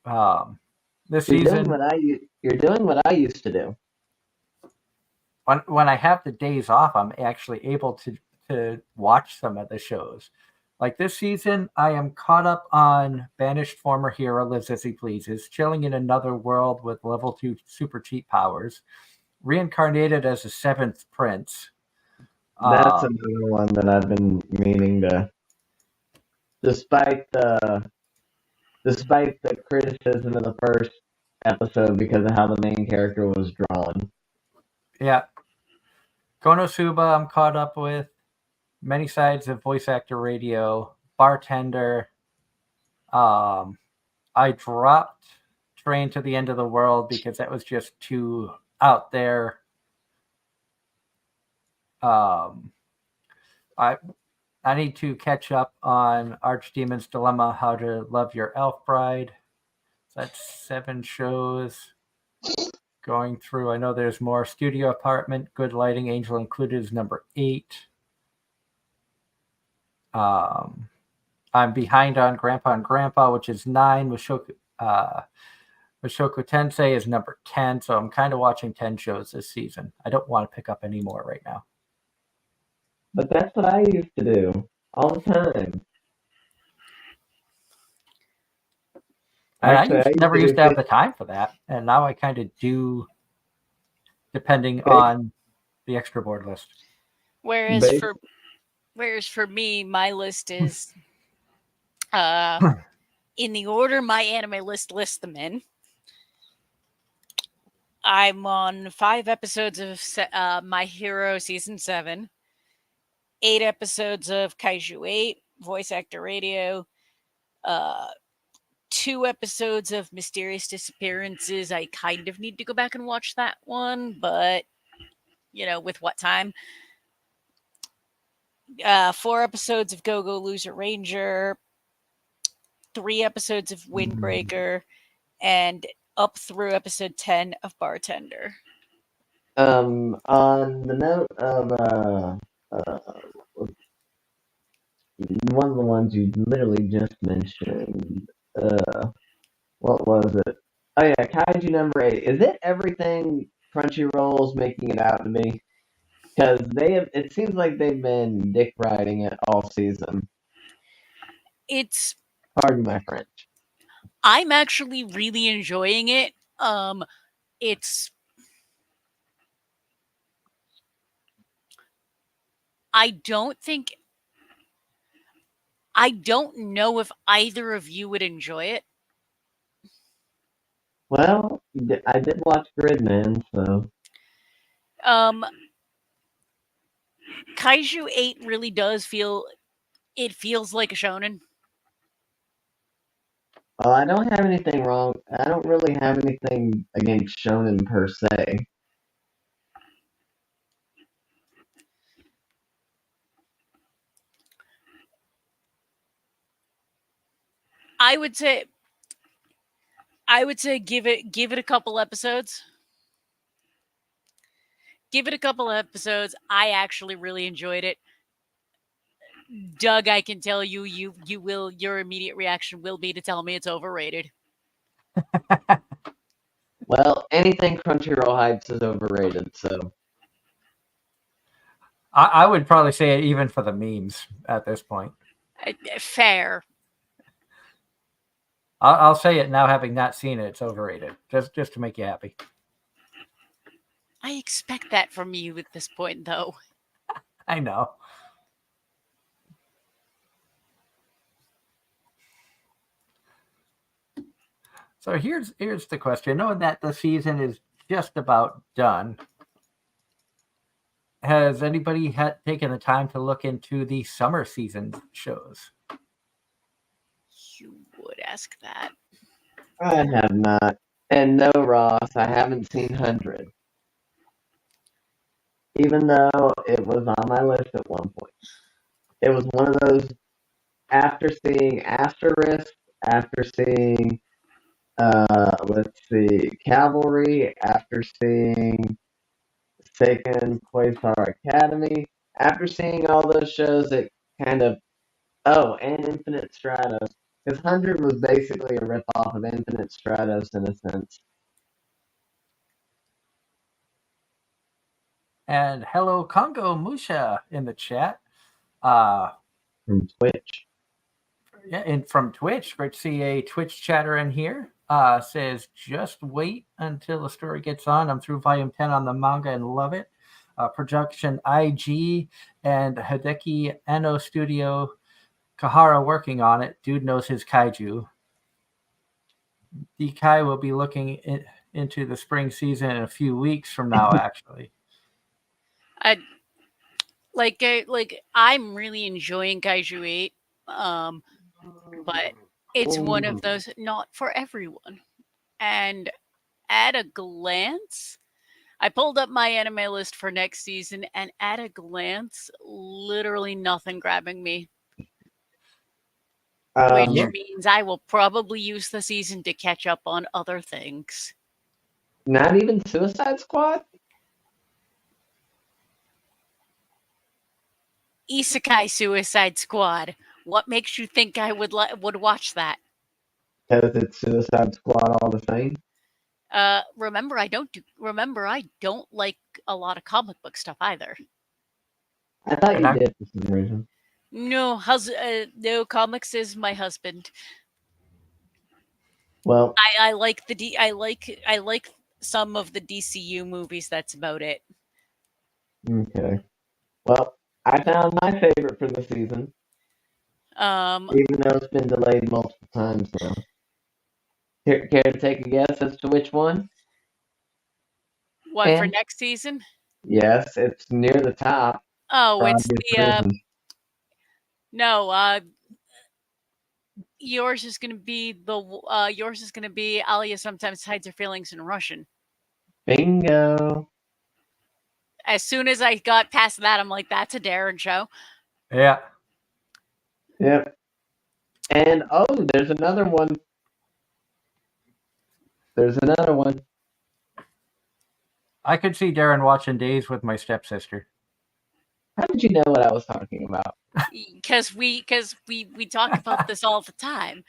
This season, you're doing what I used to do. When I have the days off, I'm actually able to watch some of the shows. Like this season, I am caught up on Banished Former Hero Lives As He Pleases, chilling in another world with level 2 super cheat powers, reincarnated as a 7th prince. That's another one that I've been meaning to. Despite the criticism of the first episode because of how the main character was drawn. Yeah. Konosuba, I'm caught up with. Many Sides of Voice Actor Radio, Bartender. I dropped Train to the End of the World because that was just too out there. I need to catch up on Archdemon's Dilemma, How to Love Your Elf Bride. So that's 7 shows going through. I know there's more. Studio Apartment, Good Lighting, Angel Included is number 8. I'm behind on Grandpa and Grandpa, which is 9. Mushoku Tensei is number 10. So I'm kind of watching 10 shows this season. I don't want to pick up any more right now. But that's what I used to do all the time. I never used to have the time for that, and now I kind of do, depending on the extra board list. Whereas for me, my list is in the order my anime list lists them in. I'm on 5 episodes of My Hero Season 7, 8 episodes of Kaiju 8, Voice Actor Radio, 2 episodes of Mysterious Disappearances. I kind of need to go back and watch that one, but, with what time? 4 episodes of Go Go Loser Ranger, 3 episodes of Windbreaker, and up through episode 10 of Bartender. On the note of one of the ones you literally just mentioned, what was it? Oh yeah, Kaiju number 8. Is it everything Crunchyroll's making it out to be? Because it seems like they've been dick riding it all season. Pardon my French. I'm actually really enjoying it. I don't know if either of you would enjoy it. Well, I did watch Gridman, so. Kaiju 8 really does feels like a shonen. Well, I don't have anything wrong. I don't really have anything against shonen per se. I would say give it a couple episodes. Give it a couple episodes. I actually really enjoyed it. Doug, I can tell you your immediate reaction will be to tell me it's overrated. Well, anything Crunchyroll hypes is overrated, so. I would probably say it even for the memes at this point. Fair. I'll say it now, having not seen it. It's overrated, just to make you happy. I expect that from you at this point, though. I know. So here's the question. Knowing that the season is just about done, has anybody taken the time to look into the summer season shows? You would ask that. I have not. And no, Ross, I haven't seen 100. Even though it was on my list at one point. It was one of those, after seeing Asterisk, after seeing, let's see, Cavalry, after seeing Seiken Quasar Academy, after seeing all those shows, it kind of, and Infinite Stratos. Because 100 was basically a ripoff of Infinite Stratos in a sense. And hello, Congo Musha in the chat. From Twitch. Yeah, and from Twitch. Great to see a Twitch chatter in here. Says, just wait until the story gets on. I'm through volume 10 on the manga and love it. Production IG and Hideki Eno Studio Kahara working on it. Dude knows his kaiju. DK will be looking into the spring season in a few weeks from now, actually. like I'm really enjoying Kaiju 8, um, but it's one of those not for everyone. And at a glance, I pulled up my anime list for next season, and at a glance, literally nothing grabbing me. Which Yeah. means I will probably use the season to catch up on other things. Not even Suicide Squad? Isekai Suicide Squad. What makes you think I would watch that? Because it's Suicide Squad all the same. Remember I don't like a lot of comic book stuff either. I thought You're you not did for some reason. No, comics is my husband. Well, I like I like some of the DCU movies. That's about it. okay. Well, I found my favorite for the season, Um, even though it's been delayed multiple times now. Care to take a guess as to which one? what for And next season? yes, it's near the top Oh, for it's obvious the reasons. no. Yours is gonna be yours is gonna be Alia sometimes hides her feelings in Russian. Bingo. As soon as I got past that, I'm like, that's a Darren show. Yeah. Yep. And oh, there's another one. There's another one. I could see Darren watching Days with my stepsister. How did you know what I was talking about? Because we talk about this all the time,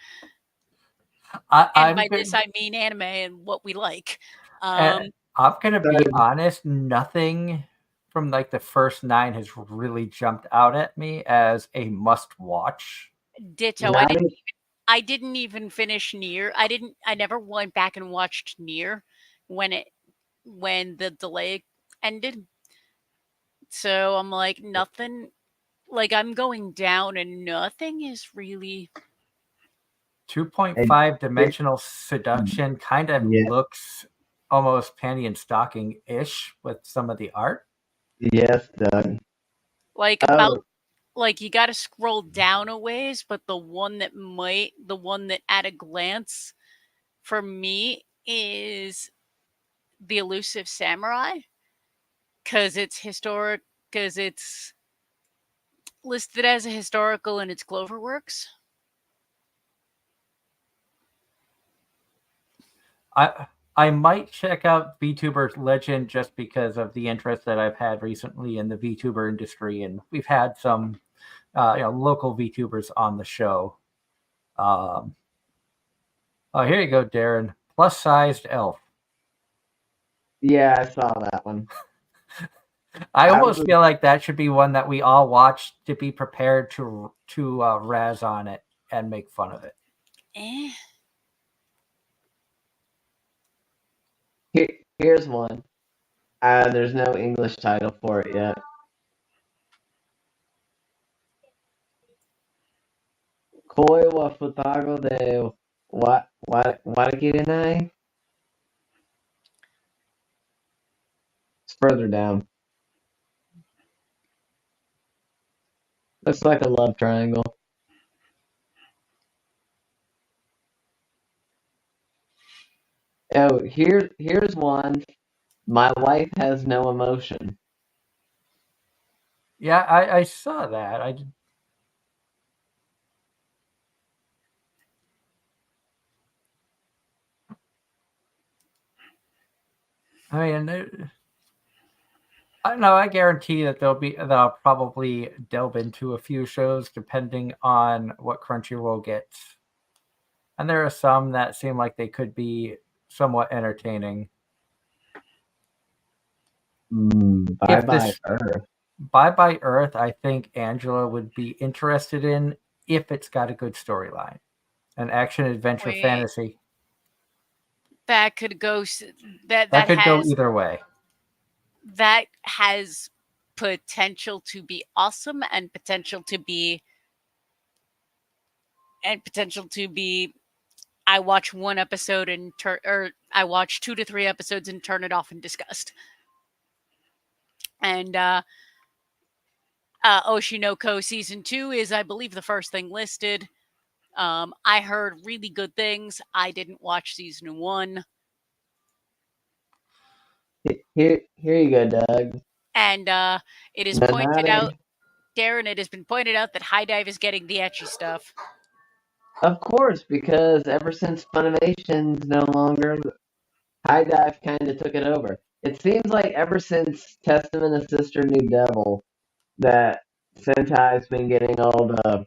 and I'm by good. this I mean anime and what we like. And I'm gonna be So, honest, nothing from like the first 9 has really jumped out at me as a must watch. Ditto. not even, I didn't even finish Near. I never went back and watched Near when the delay ended. So I'm like, nothing. Like I'm going down, and nothing is really. 2.5 it, dimensional seduction kind of yeah, looks almost panty and stocking ish with some of the art. yes, Doug. Like Oh, about like you got to scroll down a ways, but the one that at a glance for me is the elusive samurai because it's historic because it's listed as a historical in its Cloverworks. I I might check out VTuber Legend just because of the interest that I've had recently in the VTuber industry, and we've had some local VTubers on the show. Um, oh, here you go, Darren. Plus sized elf. yeah, I saw that one. I I almost was, feel like that should be one that we all watch to be prepared to razz on it and make fun of it. Eh. here's one. There's no English title for it yet. Koi wa futago de watakirenai? It's further down. Looks like a love triangle. Oh, here's one. My wife has no emotion. Yeah, I saw that. I mean, I don't know. I guarantee that I'll probably delve into a few shows depending on what Crunchyroll gets, and there are some that seem like they could be somewhat entertaining. Bye If bye this Earth. Bye Bye Earth, I think Angela would be interested in if it's got a good storyline, an action adventure Wait, fantasy that could go. that could go either way. That has potential to be awesome and potential to be I watch one episode and turn or I watch 2 to 3 episodes and turn it off in disgust. And Oshinoko season 2 is, I believe, the first thing listed. I heard really good things. I didn't watch season 1. Here you go, Doug. And it is pointed out, Darren, it has been pointed out that High Dive is getting the ecchi stuff. Of course, because ever since Funimation's no longer, High Dive kind of took it over. It seems like ever since Testament of Sister New Devil that Sentai's been getting all the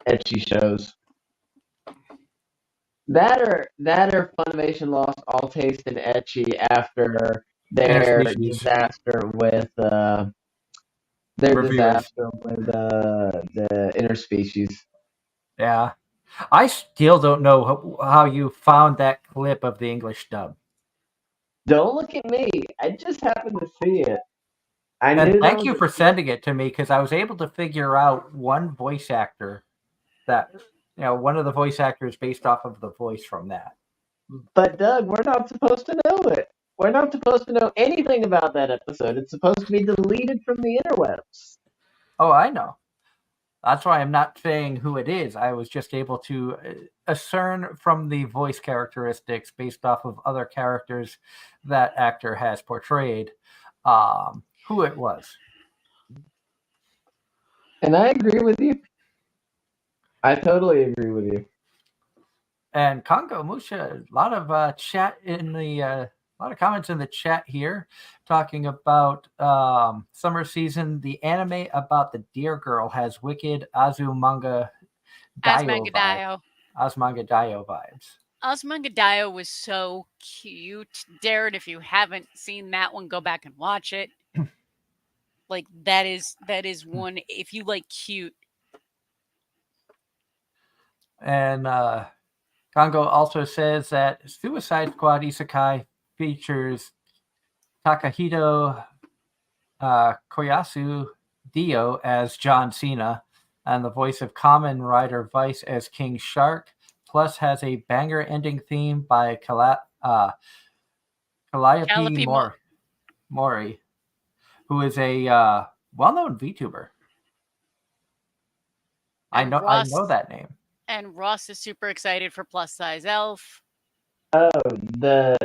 ecchi shows. That or Funimation lost all taste in ecchi after their Interspecies. disaster with the interspecies. Yeah. I still don't know how you found that clip of the English dub. Don't look at me. I just happened to see it. And thank you for sending it to me, because I was able to figure out one voice actor that, one of the voice actors based off of the voice from that. But Doug, we're not supposed to know it. We're not supposed to know anything about that episode. It's supposed to be deleted from the interwebs. Oh, I know. That's why I'm not saying who it is. I was just able to discern from the voice characteristics based off of other characters that actor has portrayed who it was. And I agree with you. I totally agree with you. And Congo Musha, a lot of chat in the a lot of comments in the chat here talking about summer season. The anime about the deer girl has wicked Azumanga Daioh vibes. Azumanga Daioh was so cute. Darren, if you haven't seen that one, go back and watch it. Like that is one, if you like cute. And Congo also says that Suicide Squad Isekai features Takahito Koyasu Dio as John Cena and the voice of Kamen Rider Vice as King Shark, plus has a banger ending theme by Calliope Mori, who is a well-known VTuber. I know that name. And Ross is super excited for Plus Size Elf. Oh, the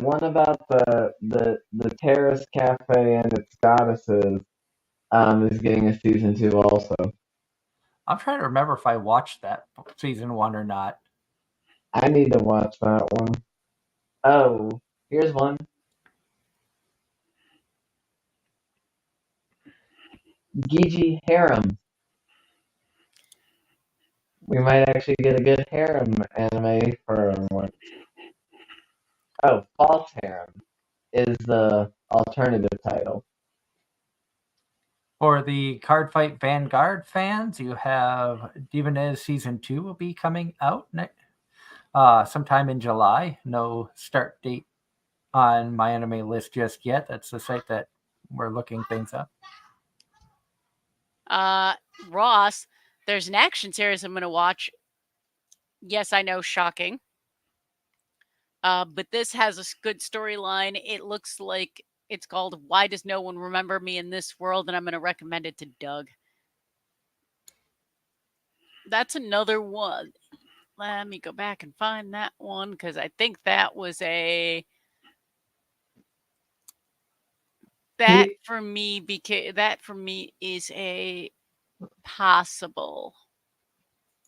one about the terrace cafe and its goddesses is getting a season 2 also. I'm trying to remember if I watched that season 1 or not. I need to watch that one. Oh, here's one. Gigi Harem. We might actually get a good harem anime for once. Oh, False Harem is the alternative title. For the Card Fight Vanguard fans, you have Divinez Season 2 will be coming out sometime in July. No start date on my anime list just yet. That's the site that we're looking things up. Ross, there's an action series I'm going to watch. Yes, I know, shocking. But this has a good storyline. It looks like it's called Why Does No One Remember Me in This World? And I'm going to recommend it to Doug. That's another one. Let me go back and find that one, because I think that was that for me is a possible.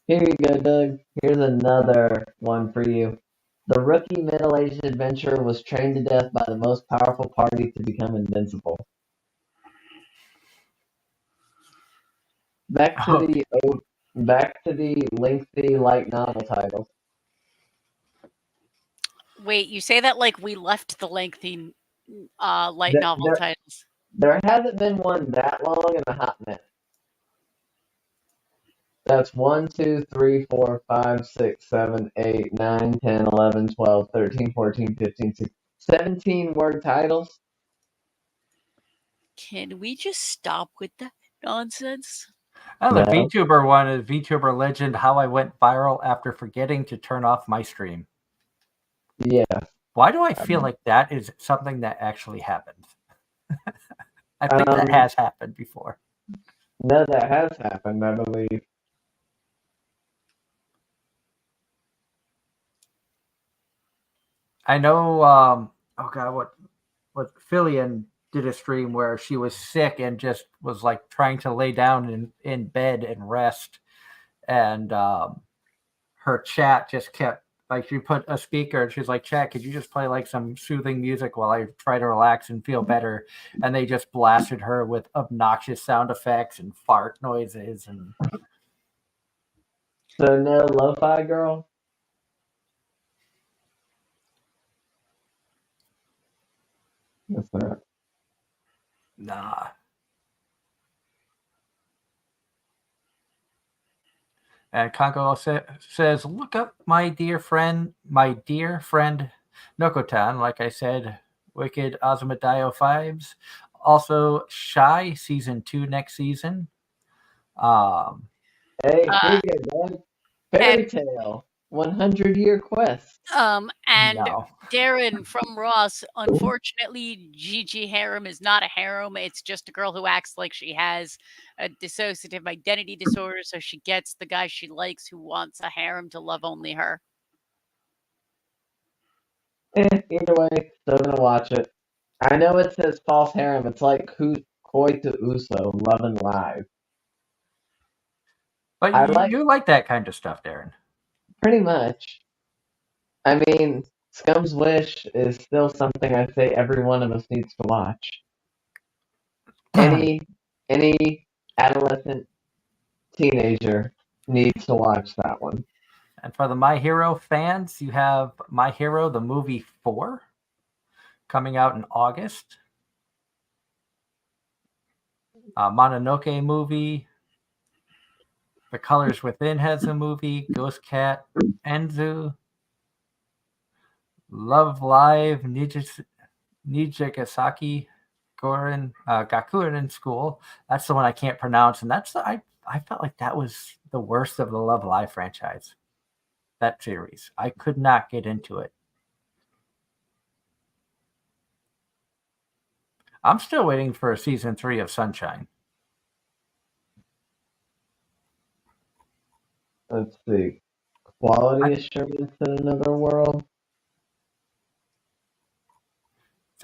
Here you go, Doug. Here's another one for you. The rookie middle-aged adventurer was trained to death by the most powerful party to become invincible. Back to the lengthy light novel titles. Wait, you say that like we left the lengthy light novel titles. There hasn't been one that long in a hot minute. That's 1, 2, 3, 4, 5, 6, 7, 8, 9, 10, 11, 12, 13, 14, 15, 16, 17 word titles. Can we just stop with that nonsense? Oh, the VTuber one is VTuber Legend, How I Went Viral After Forgetting to Turn Off My Stream. Yeah. Why do I feel like that is something that actually happened? I think that has happened before. No, that has happened, I believe. I know. Oh God, what Fillion did a stream where she was sick and just was like trying to lay down in bed and rest, and her chat just kept like she put a speaker and she's like, "Chat, could you just play like some soothing music while I try to relax and feel better?" And they just blasted her with obnoxious sound effects and fart noises and So no lo-fi girl? What's that? nah. And Kanko says, "Look up my dear friend, Nokotan." Like I said, Wicked Azumadao vibes. Also, Shy season 2 next season. Um, Hey, here Uh, you go, Doug. and Fairy Tale, 100-Year Quest. and no, Darren from Ross, unfortunately, Gigi Harem is not a harem. It's just a girl who acts like she has a dissociative identity disorder, so she gets the guy she likes who wants a harem to love only her. Either way, still gonna watch it. I know it says false harem. It's like Koi to Uso, Love and Live. but I you like do like that kind of stuff, Darren. pretty much. I mean, Scum's Wish is still something I say every one of us needs to watch. Any any adolescent teenager needs to watch that one. And for the My Hero fans, you have My Hero the movie 4 coming out in August. Mononoke movie. The Colors Within has a movie. Ghost Cat, Enzu, Love Live, Nijigasaki, Gakurin School. That's the one I can't pronounce, and I felt like that was the worst of the Love Live franchise. That series, I could not get into it. I'm still waiting for season 3 of Sunshine. Let's see. Quality I, Assurance in Another World.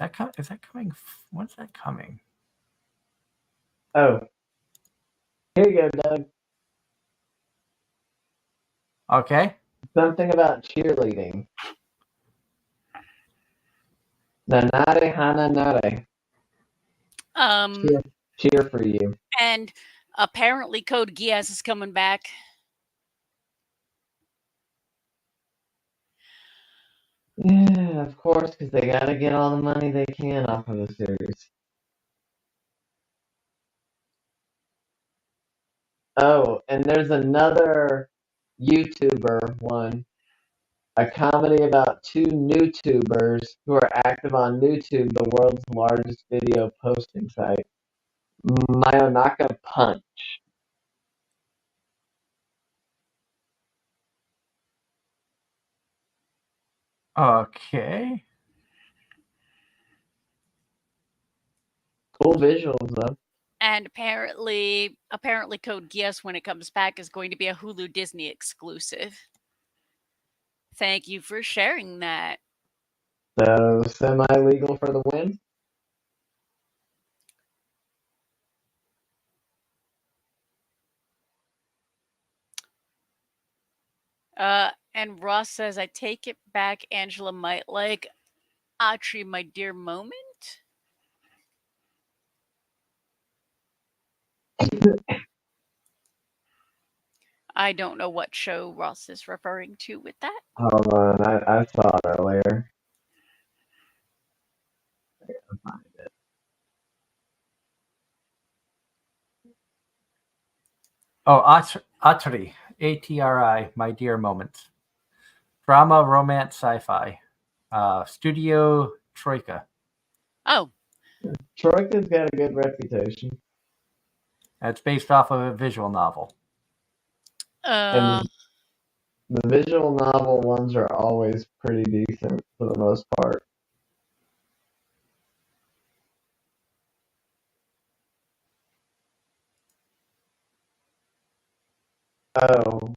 is that coming? When's that coming? Oh, here you go, Doug. Okay. Something about cheerleading. Nanare Hana Nare. Um, Cheer, cheer for you. and apparently Code Geass is coming back. Yeah, of course, because they gotta get all the money they can off of the series. Oh, and there's another YouTuber one, a comedy about two NewTubers who are active on YouTube, the world's largest video posting site. Mayonaka Punch. Okay. Cool visuals though. And apparently Code Geass, when it comes back, is going to be a Hulu Disney exclusive. Thank you for sharing that. So semi-legal for the win. And Ross says, I take it back. Angela might like Atri, my dear moment. I don't know what show Ross is referring to with that. Hold on, I saw it earlier. Oh, Atri, ATRI, My Dear Moments. Drama, romance, sci-fi. Studio Troika. Oh, Troika's got a good reputation. It's based off of a visual novel. uh, And the visual novel ones are always pretty decent for the most part. Oh,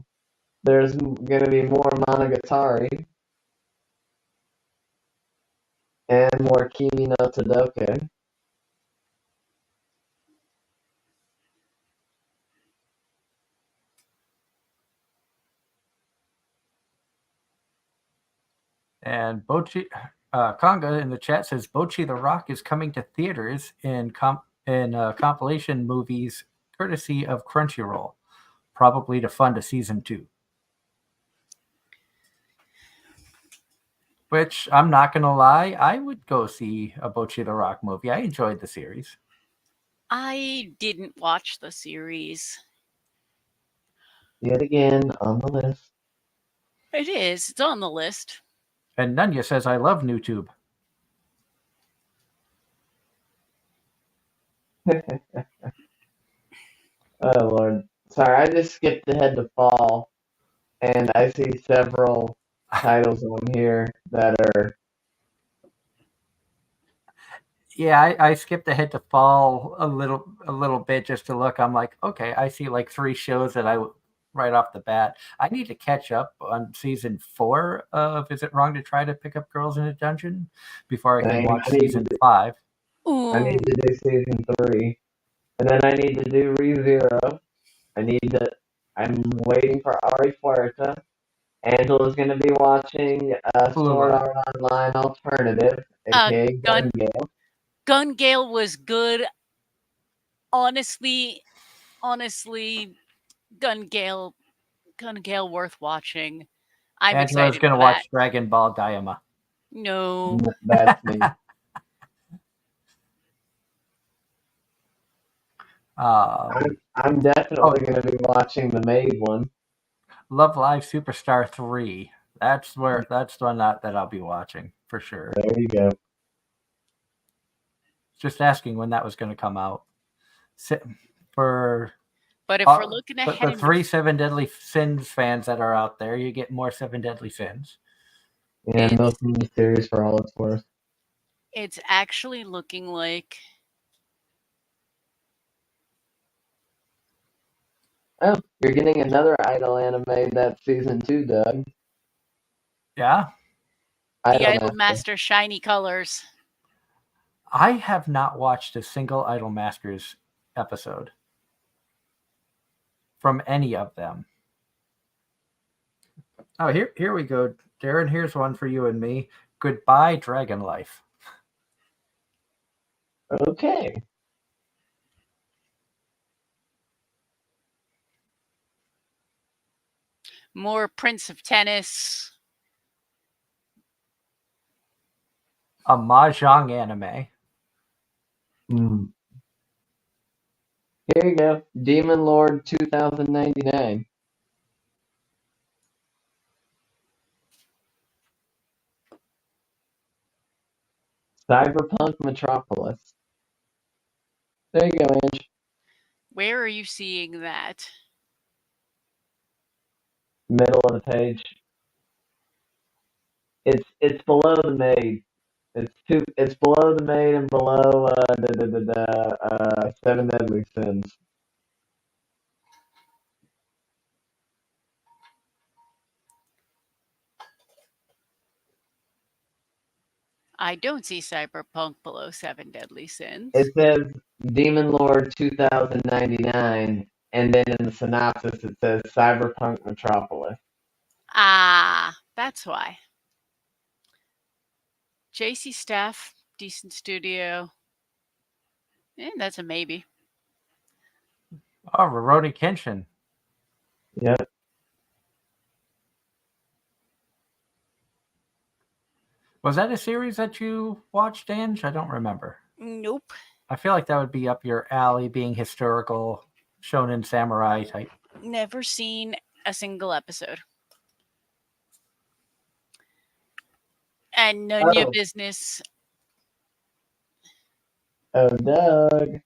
there's going to be more Monogatari and more Kimi no Todoke. And Bochi Conga in the chat says Bochi the Rock is coming to theaters in compilation movies courtesy of Crunchyroll, probably to fund a season 2. Which I'm not gonna lie, I would go see a Bochi the Rock movie. I enjoyed the series. I didn't watch the series. Yet again, on the list. It is. It's on the list. And Nunya says I love NewTube. Oh, Lord. Sorry, I just skipped ahead to fall, and I see several titles on here that are... Yeah, I skipped ahead to fall a little bit just to look. I'm like, okay, I see like 3 shows that right off the bat. I need to catch up on season 4 of Is It Wrong to Try to Pick Up Girls in a Dungeon before I can Dang, watch season 5. I need to do season 3, and then I need to do ReZero. I'm waiting for Ari Fuerza. Angela's going to be watching Sword Ulula. Art Online Alternative, aka Gun Gale. Gun Gale was good. Honestly, Gun Gale worth watching. I'm Angela's excited going to for that. watch Dragon Ball Daima. No. That's me. I'm definitely going to be watching the Maid one. Love Live Superstar 3. That's the one that I'll be watching for sure. There you go. Just asking when that was going to come out. But if we're looking ahead, the 3 Seven Deadly Sins fans that are out there, you get more Seven Deadly Sins. Yeah, most of the series for all it's worth. It's actually looking like... Oh, you're getting another Idol anime that's season 2, Doug. Yeah? The Idol Master Shiny Colors. I have not watched a single Idol Masters episode from any of them. Oh, here we go. Darren, here's one for you and me. Goodbye, Dragon Life. Okay. More Prince of Tennis. A Mahjong anime. Here you go. Demon Lord 2099. Cyberpunk Metropolis. There you go, Ange. Where are you seeing that? Middle of the page. It's below the Maid. It's below the Maid and below the Seven Deadly Sins. I don't see Cyberpunk below Seven Deadly Sins. It says Demon Lord 2099, and then in the synopsis it says Cyberpunk Metropolis. Ah, that's why. JC Staff, decent studio. That's a maybe. Oh, Rurouni Kenshin. Yep. Was that a series that you watched, Ange? I don't remember. Nope. I feel like that would be up your alley, being historical, shonen samurai type. Never seen a single episode. And none of your business. Oh, Doug.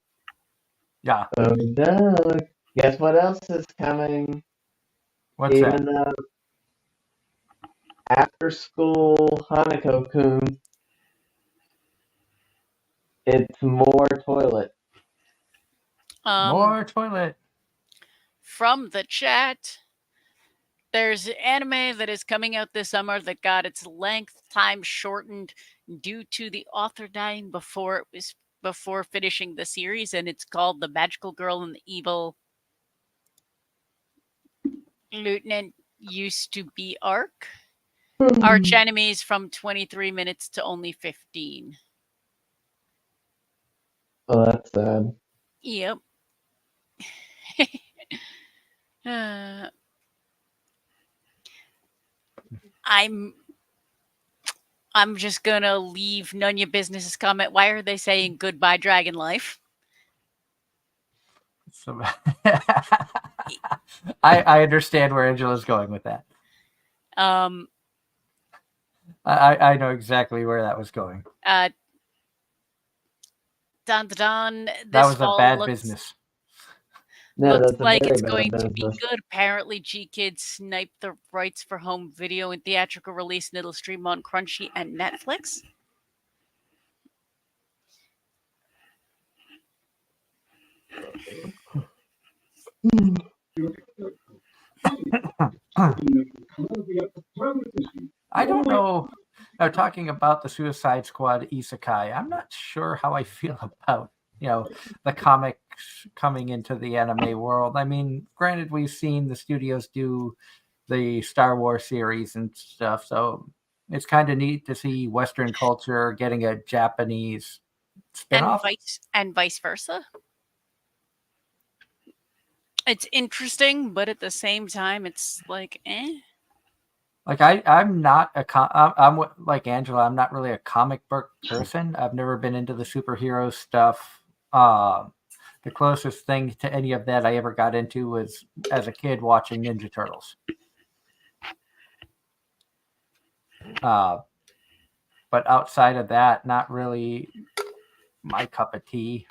Yeah. Oh, Doug. Guess what else is coming? What's Even that? though after school Hanako-kun, it's more toilet. More toilet. From the chat, There's anime that is coming out this summer that got its length time shortened due to the author dying before finishing the series, and it's called The Magical Girl and the Evil Lieutenant Used to Be Arc. Arch enemies from 23 minutes to only 15. Oh, that's sad. Yep. Uh, I'm just gonna leave none of your business's comment. Why are they saying goodbye, Dragon Life? So, I understand where Angela's going with that. Um, I know exactly where that was going. Dun dun dun. That This was a fall bad looks business. No, looks that's a like very it's bad going to be business. good. Apparently, G Kids sniped the rights for home video and theatrical release, and it'll stream on Crunchy and Netflix. I don't know. Now, talking about the Suicide Squad isekai, I'm not sure how I feel about the comics coming into the anime world. I mean, granted, we've seen the studios do the Star Wars series and stuff, so it's kind of neat to see Western culture getting a Japanese and spinoff. vice versa. It's interesting, but at the same time, it's like, eh. Like I'm not I'm like Angela. I'm not really a comic book person. I've never been into the superhero stuff. The closest thing to any of that I ever got into was as a kid watching Ninja Turtles. But outside of that, not really my cup of tea.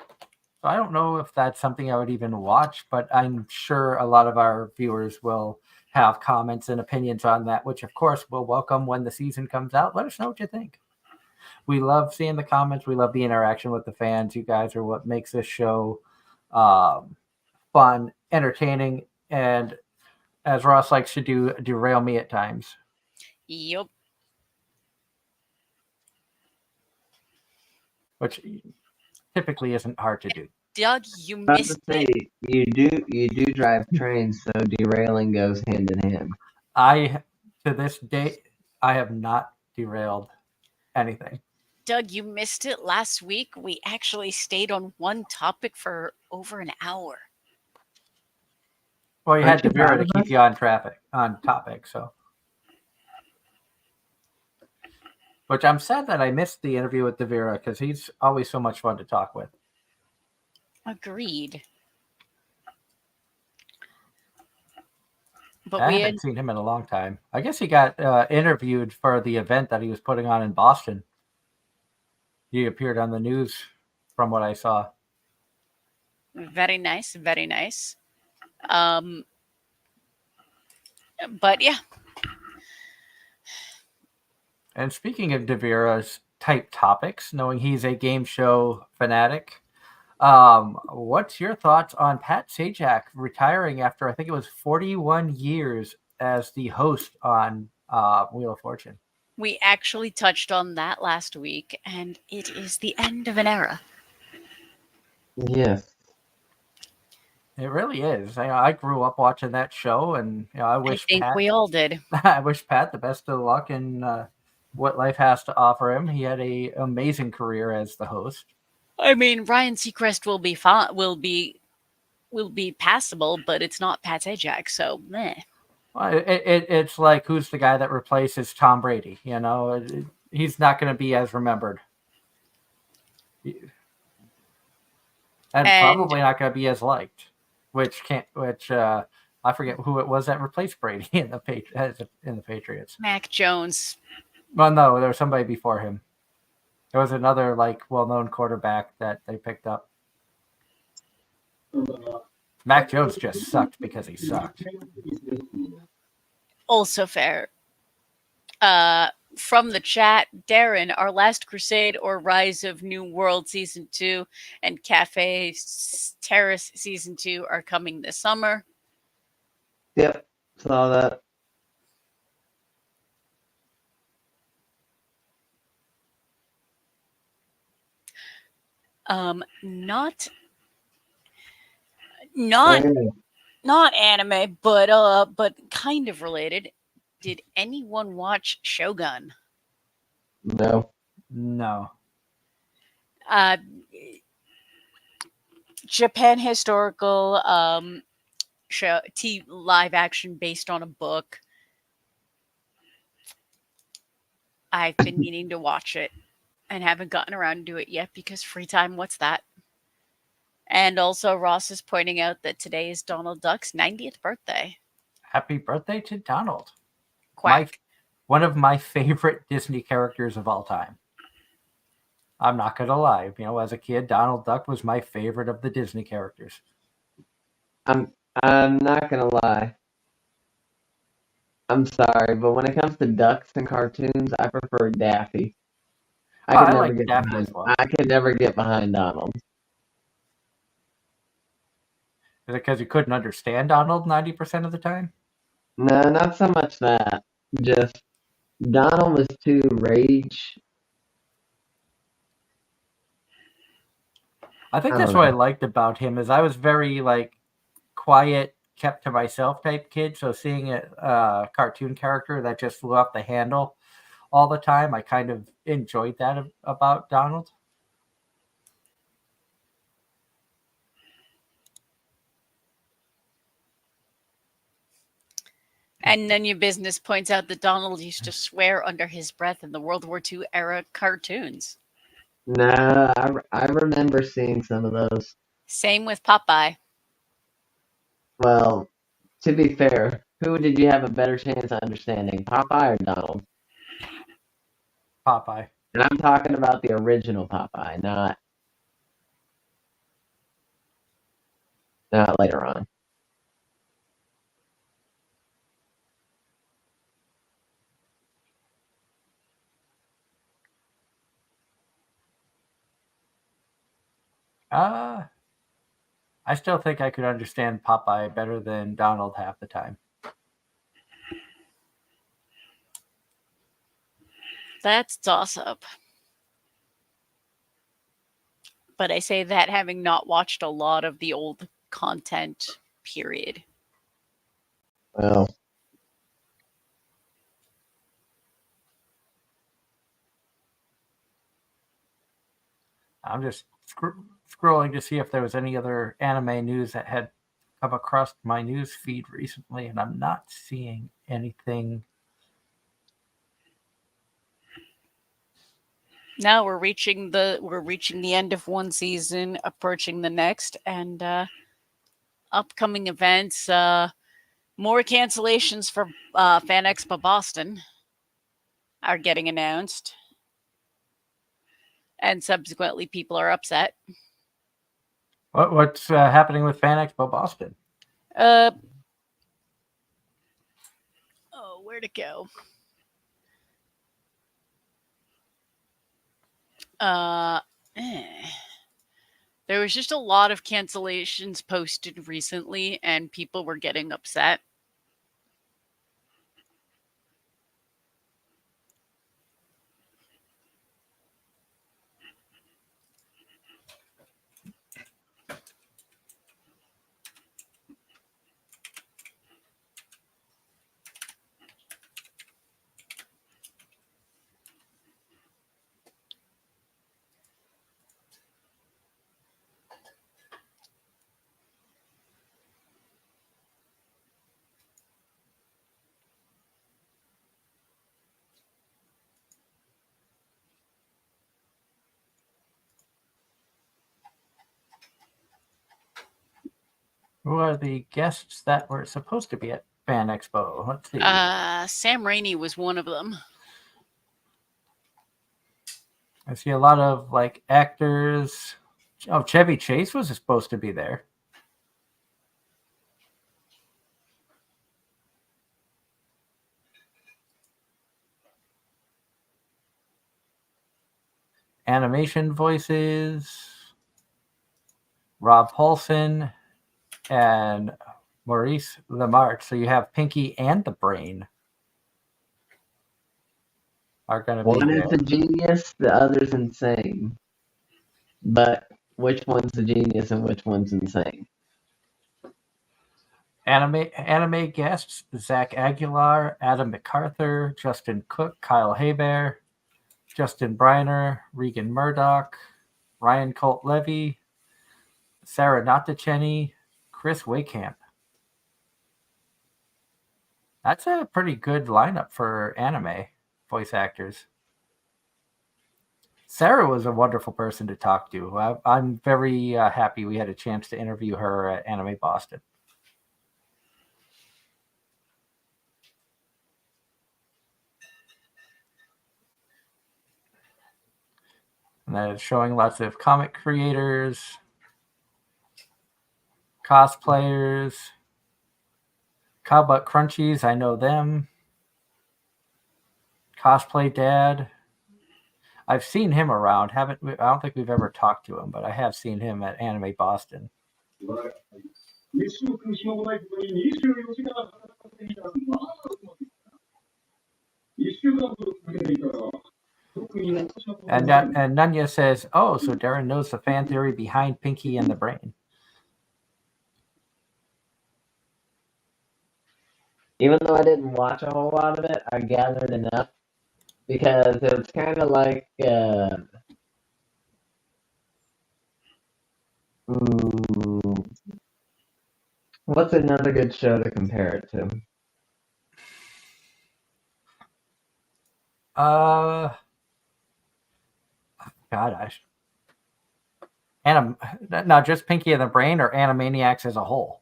So I don't know if that's something I would even watch, but I'm sure a lot of our viewers will have comments and opinions on that, which of course we'll welcome when the season comes out. Let us know what you think. We love seeing the comments. We love the interaction with the fans. You guys are what makes this show fun, entertaining, and as Ross likes to do, derail me at times. Yup. Which typically isn't hard to do. Doug, you I was missed to say, it. you do drive trains, so derailing goes hand in hand. To this day, I have not derailed anything. Doug, you missed it last week. We actually stayed on one topic for over an hour. Well, you Aren't had you Devera proud to of keep us? you on topic, so. Which I'm sad that I missed the interview with Devera because he's always so much fun to talk with. Agreed. But I we haven't seen him in a long time. I guess he got interviewed for the event that he was putting on in Boston. He appeared on the news, from what I saw. very nice, very nice. But yeah. And speaking of Devera's type topics, knowing he's a game show fanatic, what's your thoughts on Pat Sajak retiring after I think it was 41 years as the host on Wheel of Fortune? We actually touched on that last week, and it is the end of an era. Yes. It really is. I grew up watching that show, and I I wish think Pat. we all did. I wish Pat the best of luck in what life has to offer him. He had a amazing career as the host. I mean, Ryan Seacrest will be fine, will be passable, but it's not Pat Sajak, so meh. Well, it's like who's the guy that replaces Tom Brady? He's not going to be as remembered, and And probably not going to be as liked. Which I forget who it was that replaced Brady in the Patriots. Mac Jones. Well, no, there was somebody before him. There was another well-known quarterback that they picked up. Mac Jones just sucked because he sucked. Also fair. From the chat, Darren, Our Last Crusade or Rise of New World Season 2 and Cafe Terrace Season 2 are coming this summer. Yep. Saw that. Not Okay. not anime, but kind of related. Did anyone watch Shogun? No. No. Uh, Japan historical show, live action based on a book. I've been meaning to watch it and haven't gotten around to it yet because free time. What's that? And also, Ross is pointing out that today is Donald Duck's 90th birthday. Happy birthday to Donald. Quack. One of my favorite Disney characters of all time. I'm not going to lie. As a kid, Donald Duck was my favorite of the Disney characters. I'm not gonna lie. I'm sorry, but when it comes to ducks and cartoons, I prefer Daffy. I like Daffy as well. I could never get behind Donald. Is it because you couldn't understand Donald 90% of the time? No, not so much that. Just Donald was too rage. I think I that's don't what I know. liked about him is I was very quiet, kept to myself type kid. So seeing a cartoon character that just flew off the handle all the time, I kind of enjoyed that about Donald. And None Your Business points out that Donald used to swear under his breath in the World War II era cartoons. No, I remember seeing some of those. Same with Popeye. Well, to be fair, who did you have a better chance of understanding, Popeye or Donald? Popeye. And I'm talking about the original Popeye, not later on. I still think I could understand Popeye better than Donald half the time. That's toss up. But I say that having not watched a lot of the old content, period. Well, I'm just scrolling to see if there was any other anime news that had come across my news feed recently, and I'm not seeing anything. Now we're reaching the end of one season, approaching the next, and upcoming events. More cancellations for Fan Expo Boston are getting announced, and subsequently, people are upset. What's happening with Fan Expo Boston? Where'd it go? There was just a lot of cancellations posted recently, and people were getting upset. Who are the guests that were supposed to be at Fan Expo? Let's see. Sam Raimi was one of them. I see a lot of actors. Oh, Chevy Chase was supposed to be there. Animation voices. Rob Paulson and Maurice Lamarche. So you have Pinky and the Brain are going to be one there. is a genius, the other's insane. but which one's a genius and which one's insane? Anime guests: Zach Aguilar, Adam MacArthur, Justin Cook, Kyle Hebert, Justin Briner, Regan Murdoch, Ryan Colt Levy, Sarah Natacheni, Chris Wakehamp. That's a pretty good lineup for anime voice actors. Sarah was a wonderful person to talk to. I'm very happy we had a chance to interview her at Anime Boston. And then it's showing lots of comic creators, cosplayers, Cowbutt Crunchies, I know them. Cosplay Dad. I've seen him around. I don't think we've ever talked to him, but I have seen him at Anime Boston. And Nunya says, "Oh, so Darren knows the fan theory behind Pinky and the Brain." Even though I didn't watch a whole lot of it, I gathered enough because it was kind of like what's another good show to compare it to? God, now just Pinky and the Brain or Animaniacs as a whole?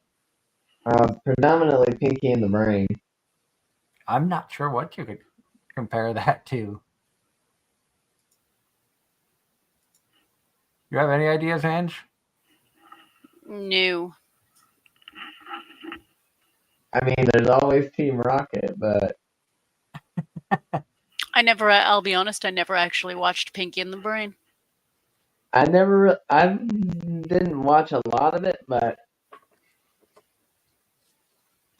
Predominantly Pinky and the Brain. I'm not sure what you could compare that to. You have any ideas, Ange? No. I mean, there's always Team Rocket, but I'll be honest, I never actually watched Pinky and the Brain. I didn't watch a lot of it, but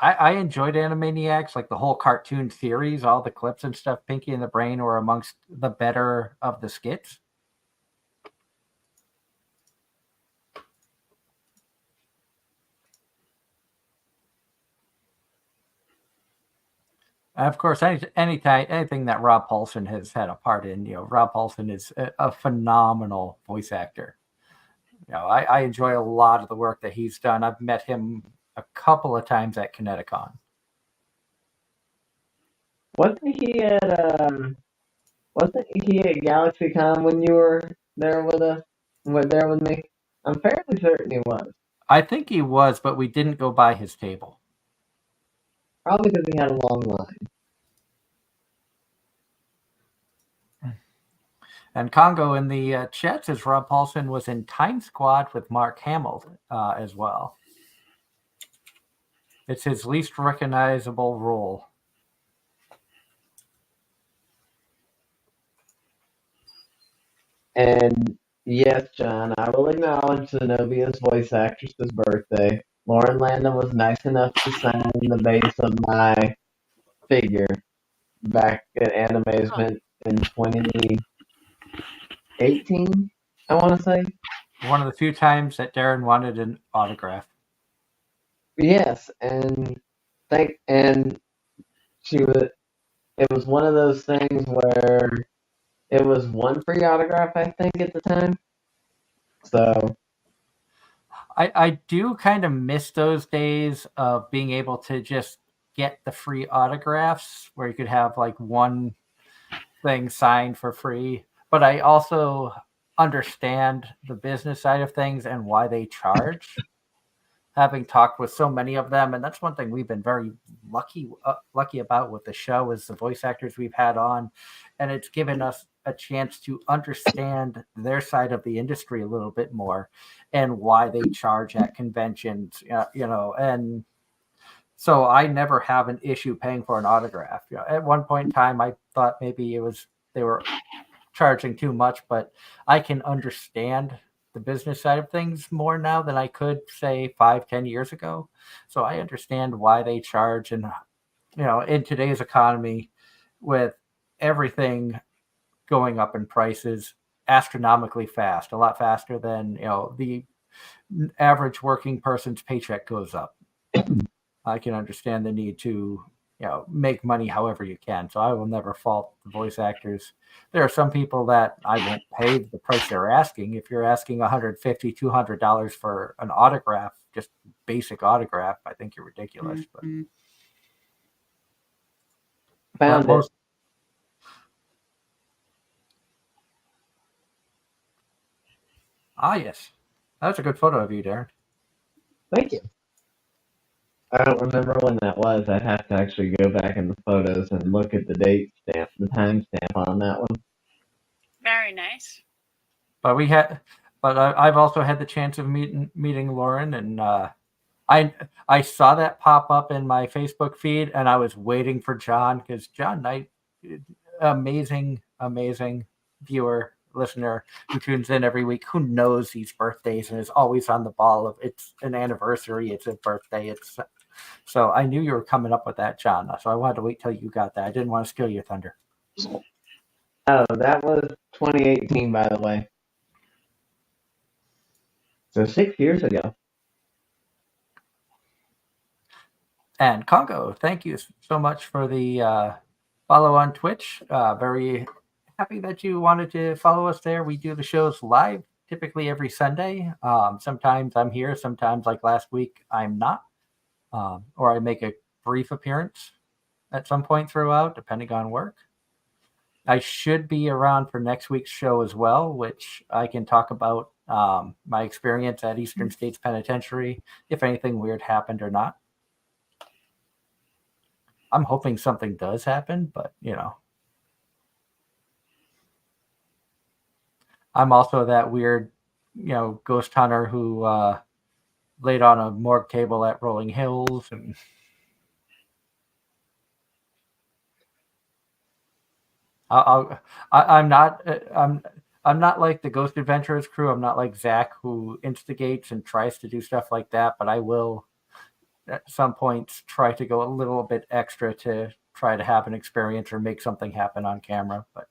I enjoyed Animaniacs, like the whole cartoon series, all the clips and stuff. Pinky and the Brain were amongst the better of the skits. Of course, anything that Rob Paulsen has had a part in, Rob Paulsen is a phenomenal voice actor. I enjoy a lot of the work that he's done. I've met him a couple of times at Kineticon. wasn't he at GalaxyCon when you were there with us? There with me? I'm fairly certain he was. I think he was, but we didn't go by his table. Probably because he had a long line. And Congo in the chat says Rob Paulsen was in Time Squad with Mark Hamill as well. It's his least recognizable role. And yes, John, I will acknowledge Zenobia's voice actress's birthday. Lauren Landon was nice enough to sign the base of my figure back at Anime-Zing in 2018, I want to say. One of the few times that Darren wanted an autograph. Yes, and she was. It was one of those things where it was one free autograph, I think, at the time. So I do kind of miss those days of being able to just get the free autographs where you could have like one thing signed for free. But I also understand the business side of things and why they charge. Having talked with so many of them, and that's one thing we've been very lucky about with the show is the voice actors we've had on, and it's given us a chance to understand their side of the industry a little bit more and why they charge at conventions, and so I never have an issue paying for an autograph. At one point in time, I thought maybe they were charging too much, but I can understand the business side of things more now than I could say 5-10 years ago. So I understand why they charge. And, in today's economy with everything going up in prices, astronomically fast, a lot faster than the average working person's paycheck goes up. I can understand the need to make money however you can. So I will never fault the voice actors. There are some people that I won't pay the price they're asking. If you're asking $150, $200 for an autograph, just basic autograph, I think you're ridiculous. Mm-hmm. Found it. Yes. That's a good photo of you, Darren. Thank you. I don't remember when that was. I'd have to actually go back in the photos and look at the date stamp, the time stamp on that one. Very nice. But I've also had the chance of meeting Lauren, and I saw that pop up in my Facebook feed, and I was waiting for John, because John Knight, amazing viewer, listener who tunes in every week, who knows these birthdays and is always on the ball of it's an anniversary, it's a birthday, so I knew you were coming up with that, John. So I wanted to wait till you got that. I didn't want to steal your thunder. Oh, that was 2018, by the way. So 6 years ago. And Congo, thank you so much for the follow on Twitch. Very happy that you wanted to follow us there. We do the shows live, typically every Sunday. Sometimes I'm here, sometimes like last week I'm not, or I make a brief appearance at some point throughout, depending on work. I should be around for next week's show as well, which I can talk about my experience at Eastern States Penitentiary, if anything weird happened or not. I'm hoping something does happen, but I'm also that weird, ghost hunter who laid on a morgue table at Rolling Hills, and I'm not like the Ghost Adventurers crew. I'm not like Zach, who instigates and tries to do stuff like that, but I will at some points try to go a little bit extra to try to have an experience or make something happen on camera. But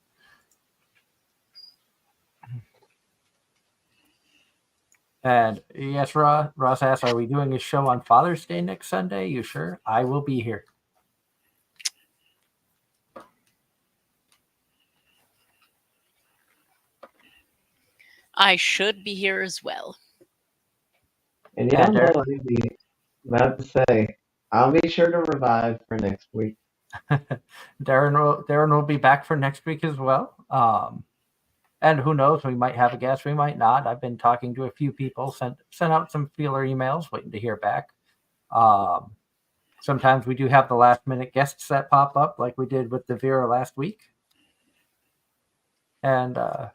and yes, Ross asks, are we doing a show on Father's Day next Sunday? You sure? I will be here. I should be here as well. And y'all know I'd be about to say, I'll be sure to revive for next week. Darren will be back for next week as well. And who knows, we might have a guest, we might not. I've been talking to a few people, sent out some feeler emails, waiting to hear back. Sometimes we do have the last minute guests that pop up, like we did with the Vera last week. And I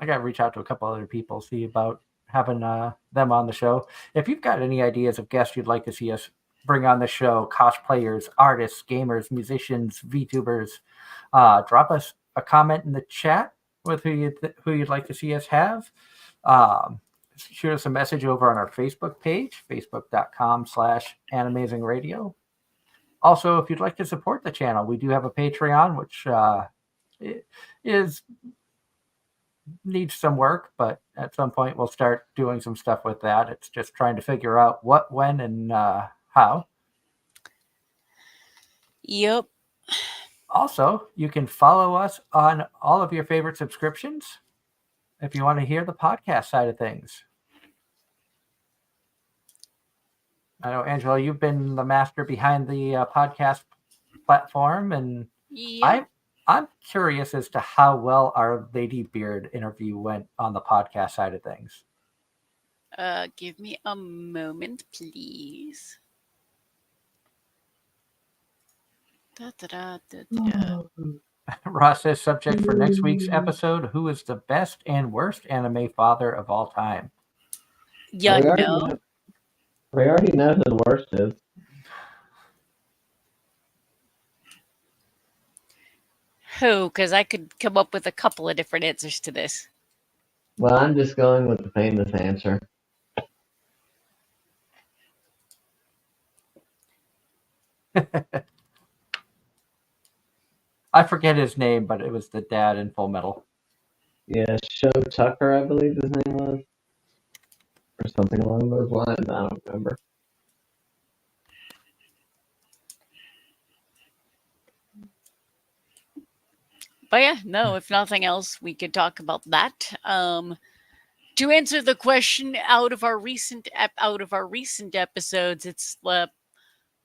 got to reach out to a couple other people, see about having them on the show. If you've got any ideas of guests you'd like to see us bring on the show, cosplayers, artists, gamers, musicians, VTubers, drop us a comment in the chat with who you'd like to see us have. Shoot us a message over on our Facebook page, facebook.com/Anime-Zing Radio. Also, if you'd like to support the channel, we do have a Patreon, which needs some work, but at some point we'll start doing some stuff with that. It's just trying to figure out what, when, and how. Yep. Also, you can follow us on all of your favorite subscriptions if you want to hear the podcast side of things. I know, Angela, you've been the master behind the podcast platform, and Yep. I'm curious as to how well our Lady Beard interview went on the podcast side of things. Give me a moment, please. Ross says, subject for next week's episode, who is the best and worst anime father of all time? Yeah, We already know who the worst is. Who? Because I could come up with a couple of different answers to this. Well, I'm just going with the famous answer. I forget his name, but it was the dad in Full Metal. Yeah, Show Tucker, I believe his name was, or something along those lines. I don't remember. But yeah, no, if nothing else, we could talk about that. To answer the question, out of our recent episodes, it's the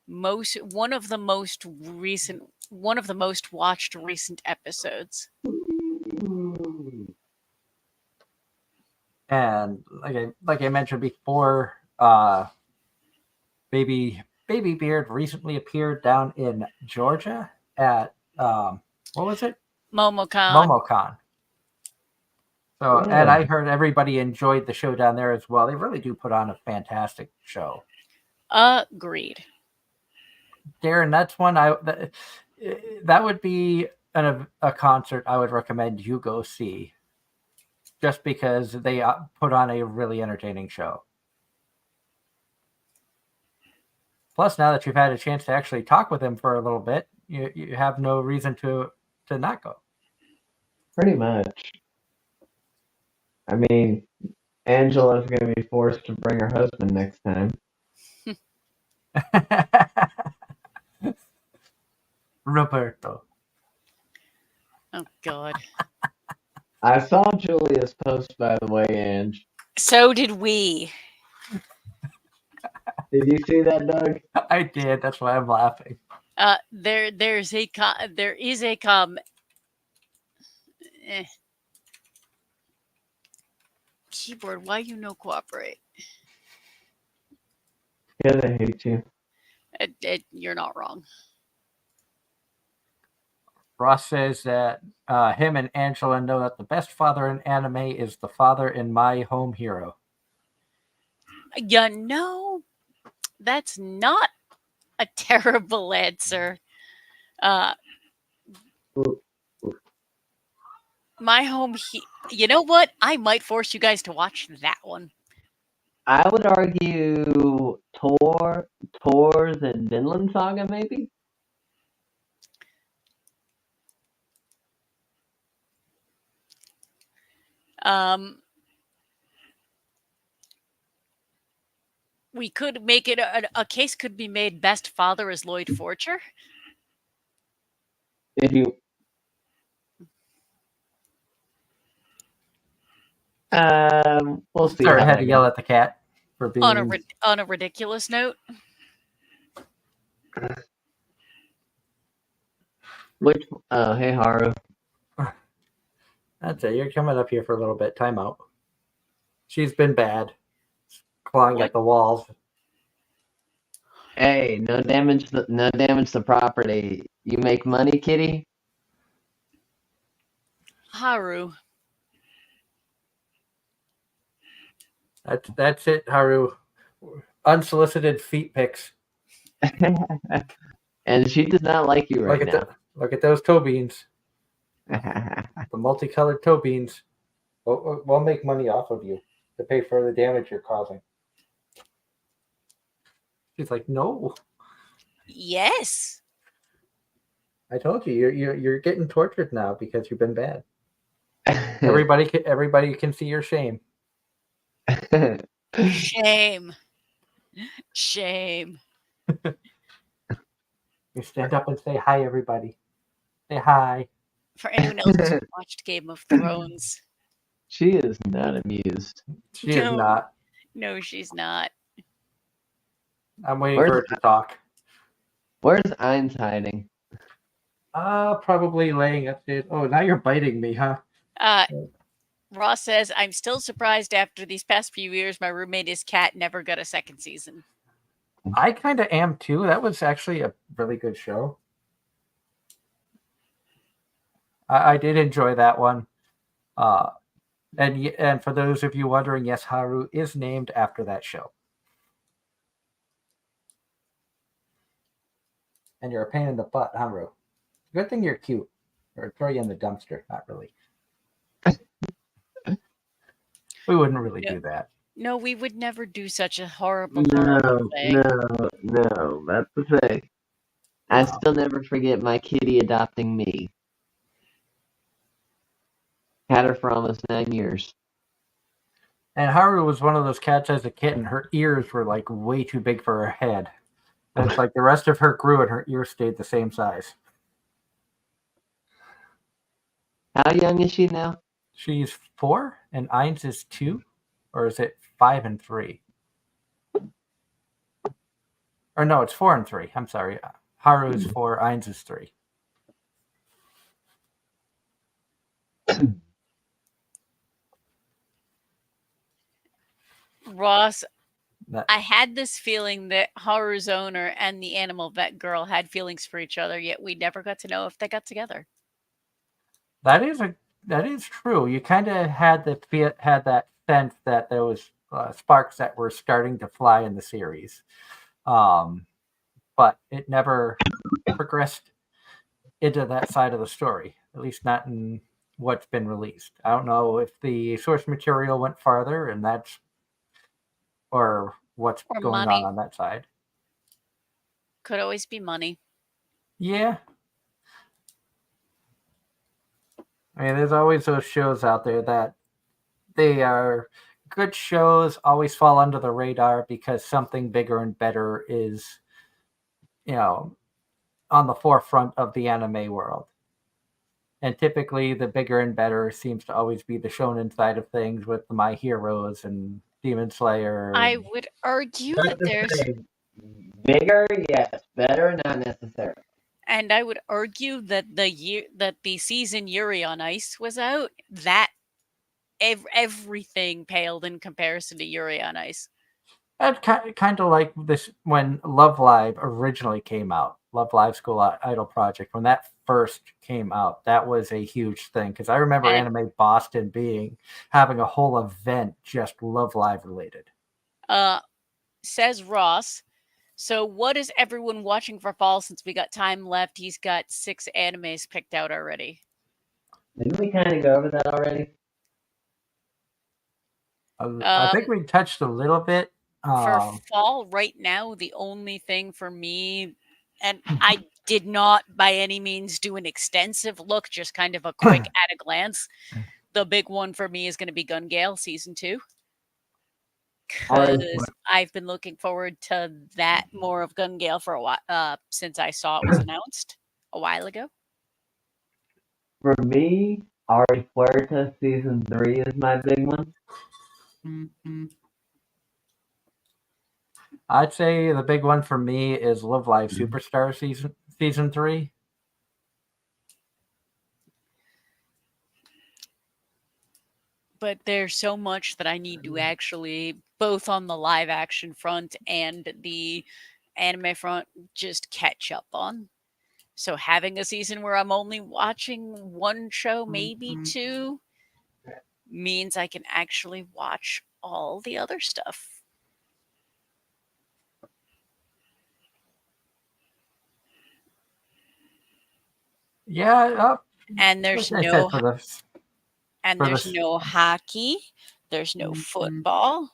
most one of the most watched recent episodes. And like I mentioned before, Baby Beard recently appeared down in Georgia at what was it? MomoCon. MomoCon. So, and I heard everybody enjoyed the show down there as well. They really do put on a fantastic show. Agreed. Darren, that's one that would be a concert I would recommend you go see, just because they put on a really entertaining show. Plus, now that you've had a chance to actually talk with him for a little bit, you have no reason to not go. Pretty much. I mean, Angela's going to be forced to bring her husband next time. Roberto. Oh God. I saw Julia's post, by the way, Ange. So did we. Did you see that, Doug? I did. That's why I'm laughing. There is a keyboard. Why you no cooperate? Because I hate you. You're not wrong. Ross says that him and Angela know that the best father in anime is the father in My Home Hero. You know, that's not a terrible answer. My Home You know what? I might force you guys to watch that one. I would argue Thor's and Vinland Saga, maybe? We could make it a case could be made. Best father is Lloyd Forcher. If you we'll see. Sorry, I how had that to yell goes. at the cat for being On a ridiculous note. Which hey Haru. That's it. You're coming up here for a little bit. Time out. She's been bad. Clawing at the walls. Hey, no damage to property. You make money, kitty? Haru. That's it, Haru. Unsolicited feet pics. And she does not like you right now. Look at those toe beans. The multicolored toe beans. We'll make money off of you to pay for the damage you're causing. She's like, no. Yes. I told you, you're getting tortured now because you've been bad. Everybody can see your shame. Shame. Shame. You stand up and say hi, everybody. Say hi. For anyone else who watched Game of Thrones. She is not amused. She is not. No, she's not. I'm waiting for her to talk. Where's Ainz hiding? Probably laying upstairs. Oh, now you're biting me, huh? Ross says, I'm still surprised after these past few years my roommate is cat never got a second season. I kind of am too. That was actually a really good show. I did enjoy that one. And for those of you wondering, yes, Haru is named after that show. And you're a pain in the butt, Haru. Good thing you're cute. Or throw you in the dumpster. Not really. We wouldn't really do that. No, we would never do such a horrible No, thing. no, that's the thing. I still never forget my kitty adopting me. Had her for almost 9 years. And Haru was one of those cats as a kitten. Her ears were like way too big for her head. And it's like the rest of her grew and her ears stayed the same size. How young is she now? She's 4 and Eins is 2, or is it 5 and 3? Or no, it's 4 and 3. I'm sorry. Haru's 4, Eins is 3. Ross, That, I had this feeling that Haru's owner and the animal vet girl had feelings for each other, yet we never got to know if they got together. that is true. You kind of had that sense that there was sparks that were starting to fly in the series, but it never progressed into that side of the story. At least not in what's been released. I don't know if the source material went farther, and that's or what's Or going money. on that side. Could always be money. Yeah. I mean, there's always those shows out there that they are good shows, always fall under the radar because something bigger and better is, you know, on the forefront of the anime world. And typically, the bigger and better seems to always be the shonen side of things with the My Heroes and Demon Slayer. I would argue that there's, Bigger, yes. Better, not necessary. and I would argue that the season Yuri on Ice was out, that everything paled in comparison to Yuri on Ice. That's kind of like this when Love Live originally came out. Love Live School Idol Project. When that first came out, that was a huge thing because I remember And Anime Boston having a whole event just Love Live related. says Ross. So what is everyone watching for fall since we got time left? He's got 6 animes picked out already. Didn't we kind of go over that already? I think we touched a little bit. For fall right now, the only thing for me, and I did not by any means do an extensive look, just kind of a quick at a glance. The big one for me is going to be Gun Gale season 2. Because I've been looking forward to that more of Gun Gale for a while, since I saw it was announced a while ago. For me, Ari Puerta season 3 is my big one. I'd say the big one for me is Love Live Superstar season 3. But there's so much that I need to actually, both on the live action front and the anime front, just catch up on. So having a season where I'm only watching one show, maybe 2, means I can actually watch all the other stuff. Yeah, And there's like I no said, and for there's this- no hockey, there's no football.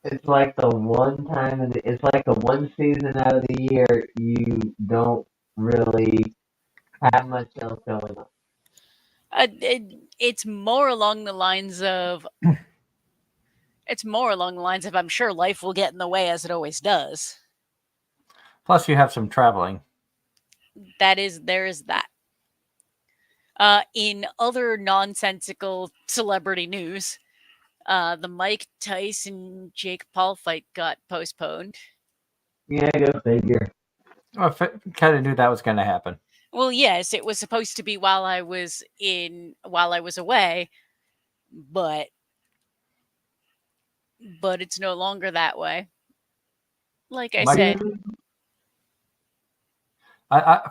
It's like the one time, it's like the one season out of the year you don't really have much else going on. It's more along the lines of I'm sure life will get in the way as it always does. plus you have some traveling. There is that. In other nonsensical celebrity news, the Mike Tyson Jake Paul fight got postponed. Yeah, go figure. I kind of knew that was going to happen. Well, yes, it was supposed to be while I was away, but it's no longer that way. Like I said,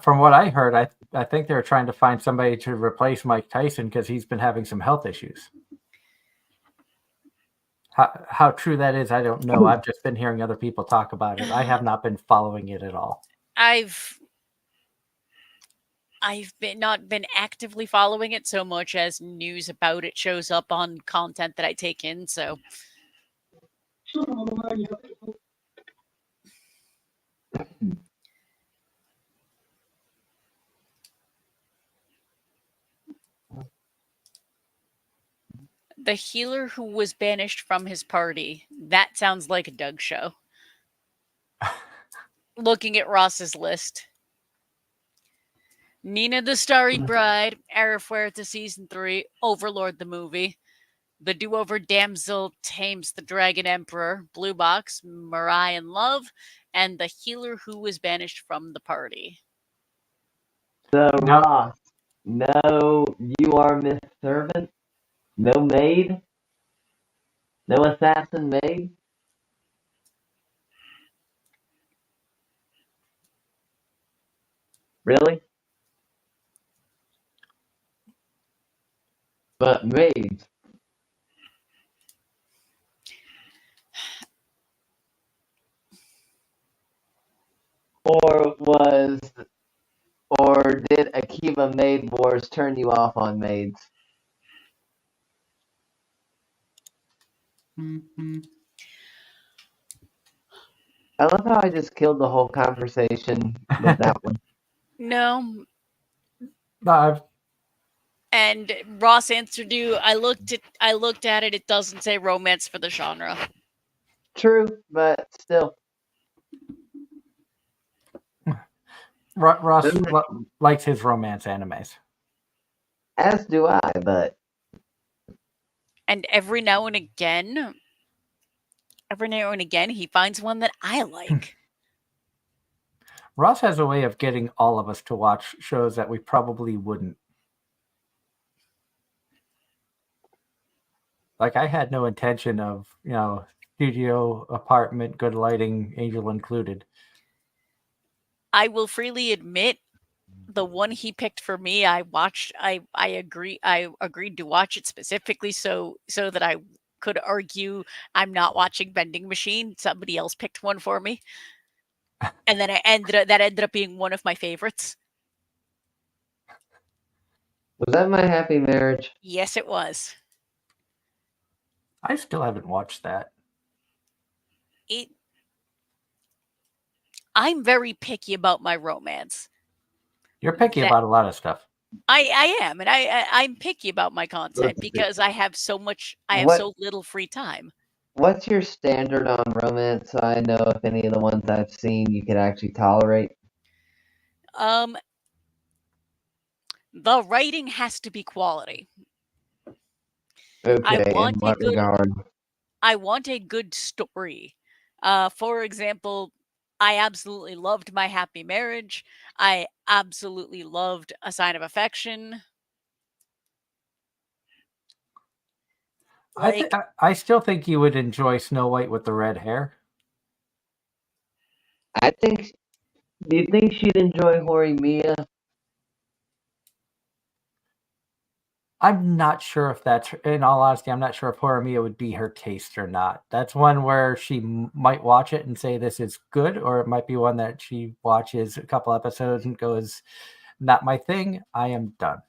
From what I heard, I think they're trying to find somebody to replace Mike Tyson because he's been having some health issues. How true that is, I don't know. I've just been hearing other people talk about it. I have not been following it at all. I've not been actively following it so much as news about it shows up on content that I take in. So The healer who was banished from his party. That sounds like a Doug show. Looking at Ross's list. Nina the Starry Bride, Arifhuerta Season 3, Overlord the movie, The Do-Over Damsel Tames the Dragon Emperor, Blue Box, Mirai in Love, and The Healer Who Was Banished from the Party. So, No. Ross, no You Are Miss Servant? No maid? No assassin maid? Really? But maids. Or was, or did Akiva Maid Wars turn you off on maids? I love how I just killed the whole conversation with that one. No. I've And Ross answered you. I looked at it. It doesn't say romance for the genre. True, but still. Ross likes his romance animes. As do I, but And every now and again, he finds one that I like. Ross has a way of getting all of us to watch shows that we probably wouldn't. Like, I had no intention of, studio, apartment, good lighting, Angel included. I will freely admit, the one he picked for me, I watched. I agreed to watch it specifically so that I could argue I'm not watching Vending Machine. Somebody else picked one for me, and then that ended up being one of my favorites. was that My Happy Marriage? Yes, it was. I still haven't watched that. I'm very picky about my romance. You're picky about a lot of stuff. I am, and I'm picky about my content because I have so little free time. What's your standard on romance so I know if any of the ones I've seen you could actually tolerate? The writing has to be quality. Okay, in what regard? I want a good story. For example, I absolutely loved My Happy Marriage. I absolutely loved A Sign of Affection. I still think you would enjoy Snow White with the red hair. Do you think she'd enjoy Horimiya? I'm not sure if that's, in all honesty, I'm not sure if Horimiya would be her taste or not. That's one where she might watch it and say this is good, or it might be one that she watches a couple episodes and goes, not my thing, I am done.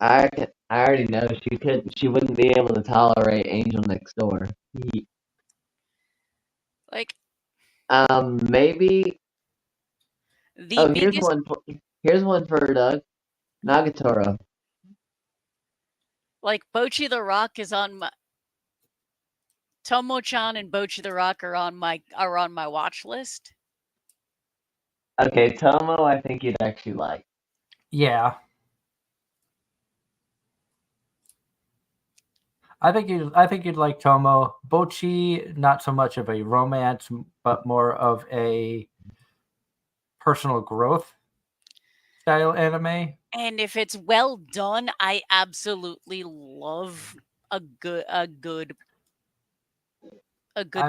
I already know she wouldn't be able to tolerate Angel Next Door. Maybe. Here's one for Doug. Nagatoro. Like Bocchi the Rock is on my Tomo-chan and Bocchi the Rock are on my watch list. Okay, Tomo, I think you'd actually like. Yeah. I think you'd like Tomo. Bocchi, not so much of a romance, but more of a personal growth style anime. And if it's well done, I absolutely love a good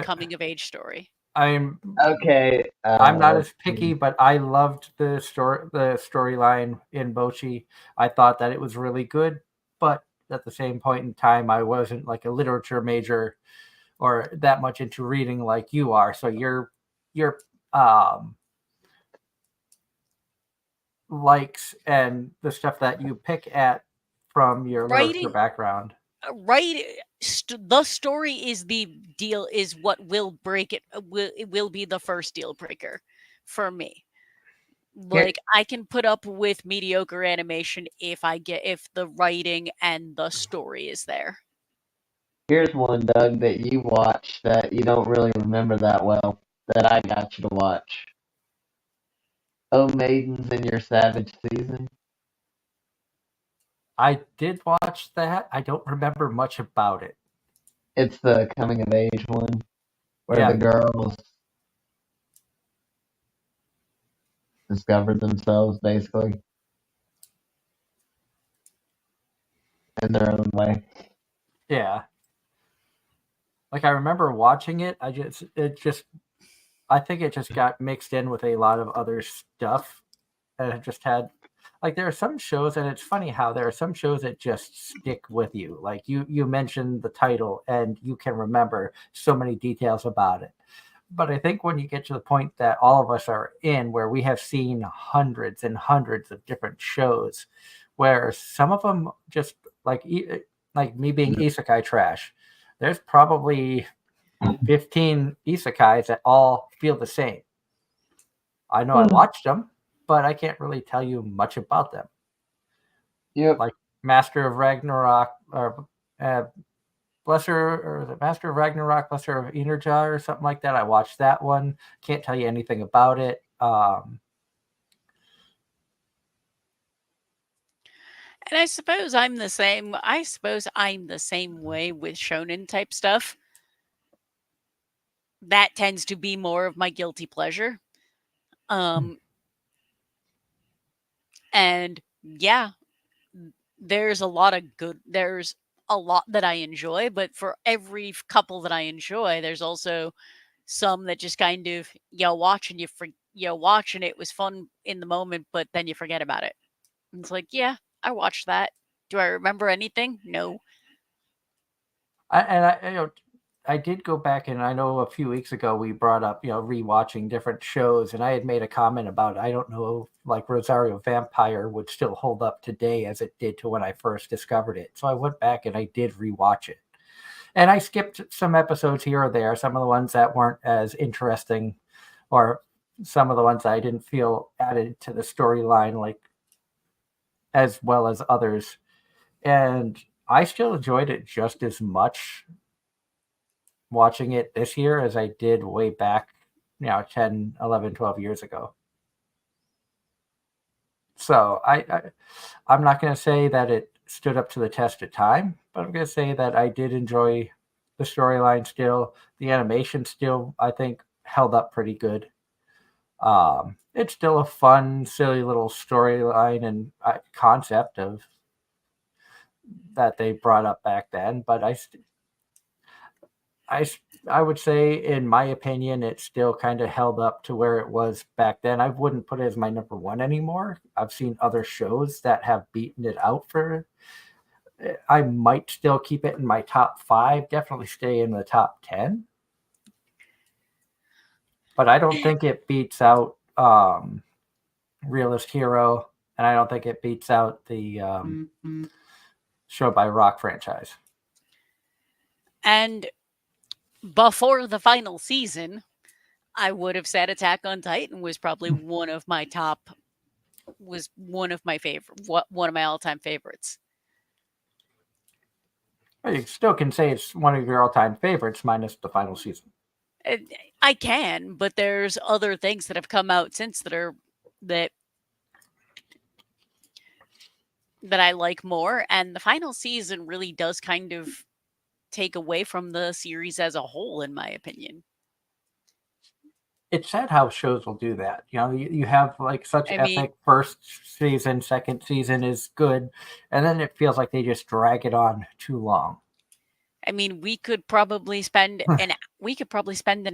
coming of age story. I'm okay. I'm not as picky, but I loved the storyline in Bocchi. I thought that it was really good, but at the same point in time, I wasn't like a literature major or that much into reading like you are. So your likes and the stuff that you pick at from your literature background. The story is the deal, is what will break it. It will be the first deal breaker for me. Like, I can put up with mediocre animation if the writing and the story is there. Here's one, Doug, that you watched that you don't really remember that well, that I got you to watch. Oh, Maidens in Your Savage Season. I did watch that. I don't remember much about it. It's the coming of age one where Yeah. the girls discover themselves basically in their own way. Yeah. Like, I remember watching it. I think it just got mixed in with a lot of other stuff. And it just had, like, there are some shows, and it's funny how there are some shows that just stick with you. Like, you mentioned the title and you can remember so many details about it. But I think when you get to the point that all of us are in, where we have seen hundreds and hundreds of different shows, where some of them just like me being isekai trash, there's probably 15 isekais that all feel the same. I know I watched them, but I can't really tell you much about them. Yep. Like Master of Ragnarok, or Lesser, or the Master of Ragnarok, Lesser of Energia, or something like that. I watched that one. Can't tell you anything about it. And I suppose I'm the same. I suppose I'm the same way with shonen type stuff. That tends to be more of my guilty pleasure. And yeah, there's a lot that I enjoy, but for every couple that I enjoy, there's also some that just kind of watch and watch and it was fun in the moment, but then you forget about it. And it's like, yeah, I watched that. Do I remember anything? No. I did go back, and I know a few weeks ago we brought up, rewatching different shows, and I had made a comment about, I don't know if, like, Rosario Vampire would still hold up today as it did to when I first discovered it. So I went back and I did rewatch it. And I skipped some episodes here or there, some of the ones that weren't as interesting, or some of the ones I didn't feel added to the storyline like as well as others. And I still enjoyed it just as much watching it this year as I did way back, 10, 11, 12 years ago. So I'm not going to say that it stood up to the test of time, but I'm going to say that I did enjoy the storyline still. The animation still, I think, held up pretty good. It's still a fun, silly little storyline and concept of that they brought up back then, but I would say, in my opinion, it still kind of held up to where it was back then. I wouldn't put it as my number one anymore. I've seen other shows that have beaten it out for. I might still keep it in my top 5. Definitely stay in the top 10. But I don't think it beats out Realist Hero, and I don't think it beats out the Show by Rock franchise. And before the final season, I would have said Attack on Titan was probably one of my all-time favorites. You still can say it's one of your all-time favorites, minus the final season. I can, but there's other things that have come out since that I like more, and the final season really does kind of take away from the series as a whole, in my opinion. It's sad how shows will do that. You have like such epic first season, second season is good, and then it feels like they just drag it on too long. I mean, we could probably spend an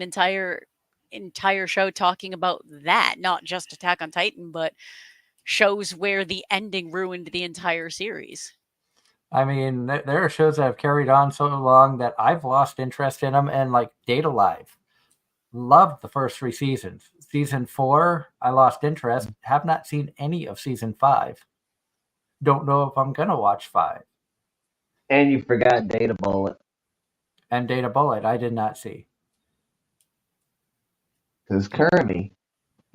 entire show talking about that, not just Attack on Titan, but shows where the ending ruined the entire series. I mean, there are shows that have carried on so long that I've lost interest in them, and like Data Live. Loved the first 3 seasons. Season 4, I lost interest. Have not seen any of season 5. Don't know if I'm gonna watch 5. And you forgot Data Bullet. And Data Bullet, I did not see. Because Kirby,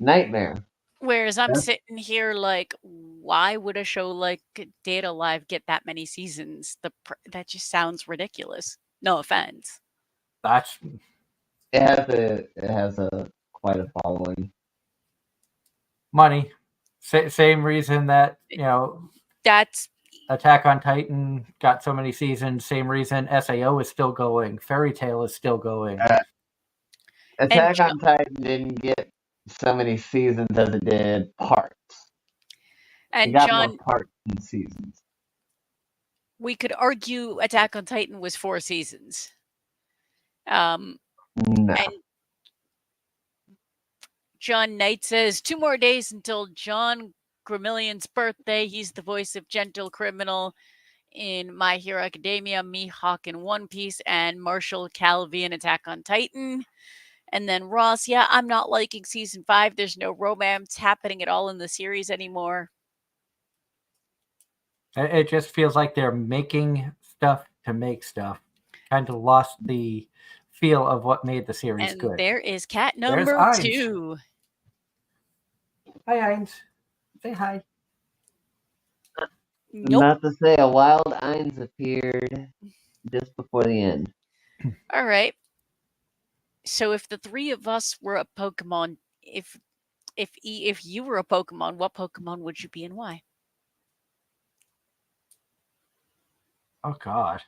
Nightmare. Whereas I'm That's sitting here like, why would a show like Data Live get that many seasons? That just sounds ridiculous. No offense. That's it has a quite a following. money. Same reason that That's Attack on Titan got so many seasons. Same reason SAO is still going. Fairy Tail is still going. and Attack on Titan didn't get so many seasons as it did parts. It got more John, parts than seasons. we could argue Attack on Titan was 4 seasons. Um, No. and John Knight says 2 more days until John Gramillion's birthday. He's the voice of Gentle Criminal in My Hero Academia, Mihawk in One Piece, and Marshall Calvi in Attack on Titan. And then Ross, yeah, I'm not liking season 5. There's no romance happening at all in the series anymore. It just feels like they're making stuff to make stuff. Kind of lost the feel of what made the series And good. there is cat There's number Ainz. 2. Hi, Ainz. Say hi. Nope. Not to say a wild Ainz appeared just before the end. All right. So if the three of us were a Pokemon, if you were a Pokemon, what Pokemon would you be and why? Oh God.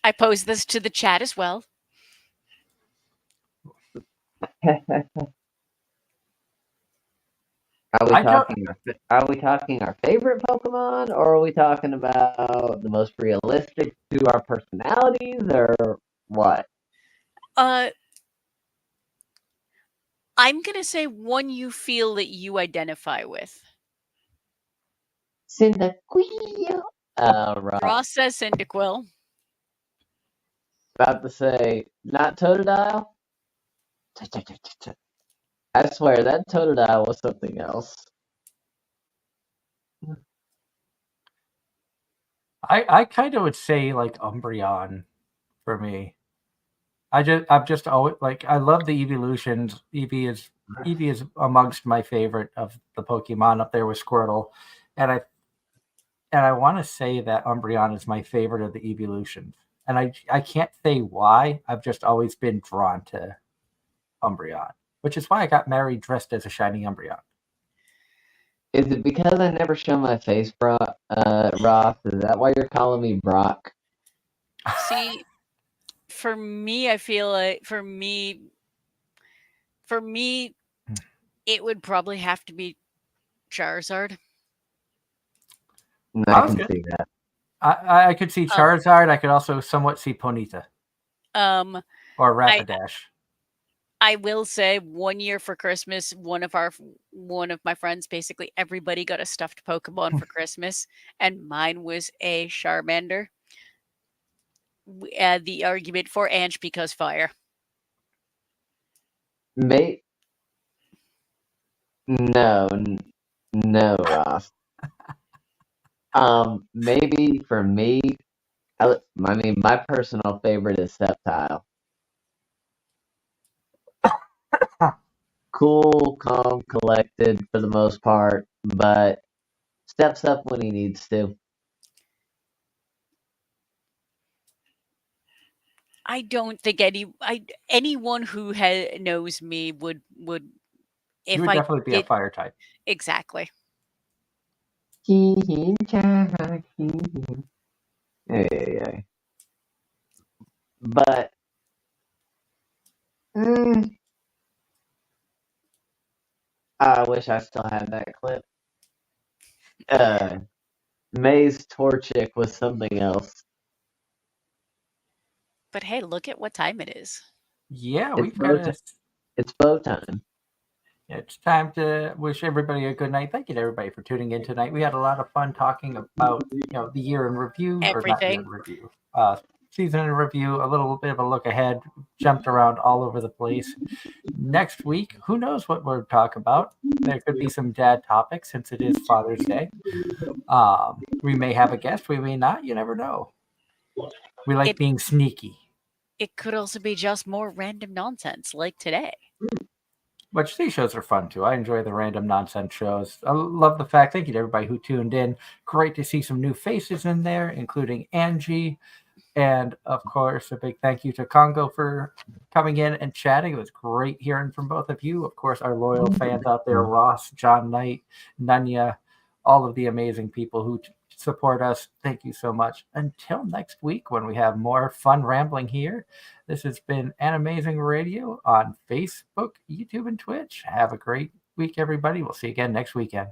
I pose this to the chat as well. Are we talking our favorite Pokemon, or are we talking about the most realistic to our personalities, or what? I'm gonna say one you feel that you identify with. Cyndaquil. Right. Ross says Cyndaquil. About to say, not Totodile. I swear that Totodile was something else. I kind of would say like Umbreon for me. I'm just always like I love the evolutions. Eevee is amongst my favorite of the Pokemon up there with Squirtle, and I want to say that Umbreon is my favorite of the evolutions. And I can't say why. I've just always been drawn to Umbreon, which is why I got married dressed as a shiny Umbreon. Is it because I never show my face, Ross? Is that why you're calling me Brock? See, for me, I feel like for me, it would probably have to be Charizard. I can see that. I could see Charizard. I could also somewhat see Ponyta. Or Rapidash. I will say 1 year for Christmas, one of my friends, basically everybody got a stuffed Pokemon for Christmas, and mine was a Charmander. The argument for Ange because fire. No, Ross. Maybe for me, I mean, my personal favorite is Sceptile. Cool, calm, collected for the most part, but steps up when he needs to. I don't think anyone who knows me would if you would I definitely be a fire type. Exactly. But I wish I still had that clip. May's Torchic was something else. But hey, look at what time it is. Yeah, it's bow time. It's time to wish everybody a good night. Thank you to everybody for tuning in tonight. We had a lot of fun talking about the year in review, everything. Or not year in review, season in review. A little bit of a look ahead. Jumped around all over the place. Next week, who knows what we'll talk about? There could be some dad topics since it is Father's Day. We may have a guest. We may not. You never know. We like being sneaky. It could also be just more random nonsense like today. Which these shows are fun too. I enjoy the random nonsense shows. I love the fact. Thank you to everybody who tuned in. Great to see some new faces in there, including Angie. And of course, a big thank you to Congo for coming in and chatting. It was great hearing from both of you. Of course, our loyal fans out there, Ross, John Knight, Nunya, all of the amazing people who support us. Thank you so much. Until next week when we have more fun rambling here, this has been Anime-Zing Radio on Facebook, YouTube, and Twitch. Have a great week, everybody. We'll see you again next weekend.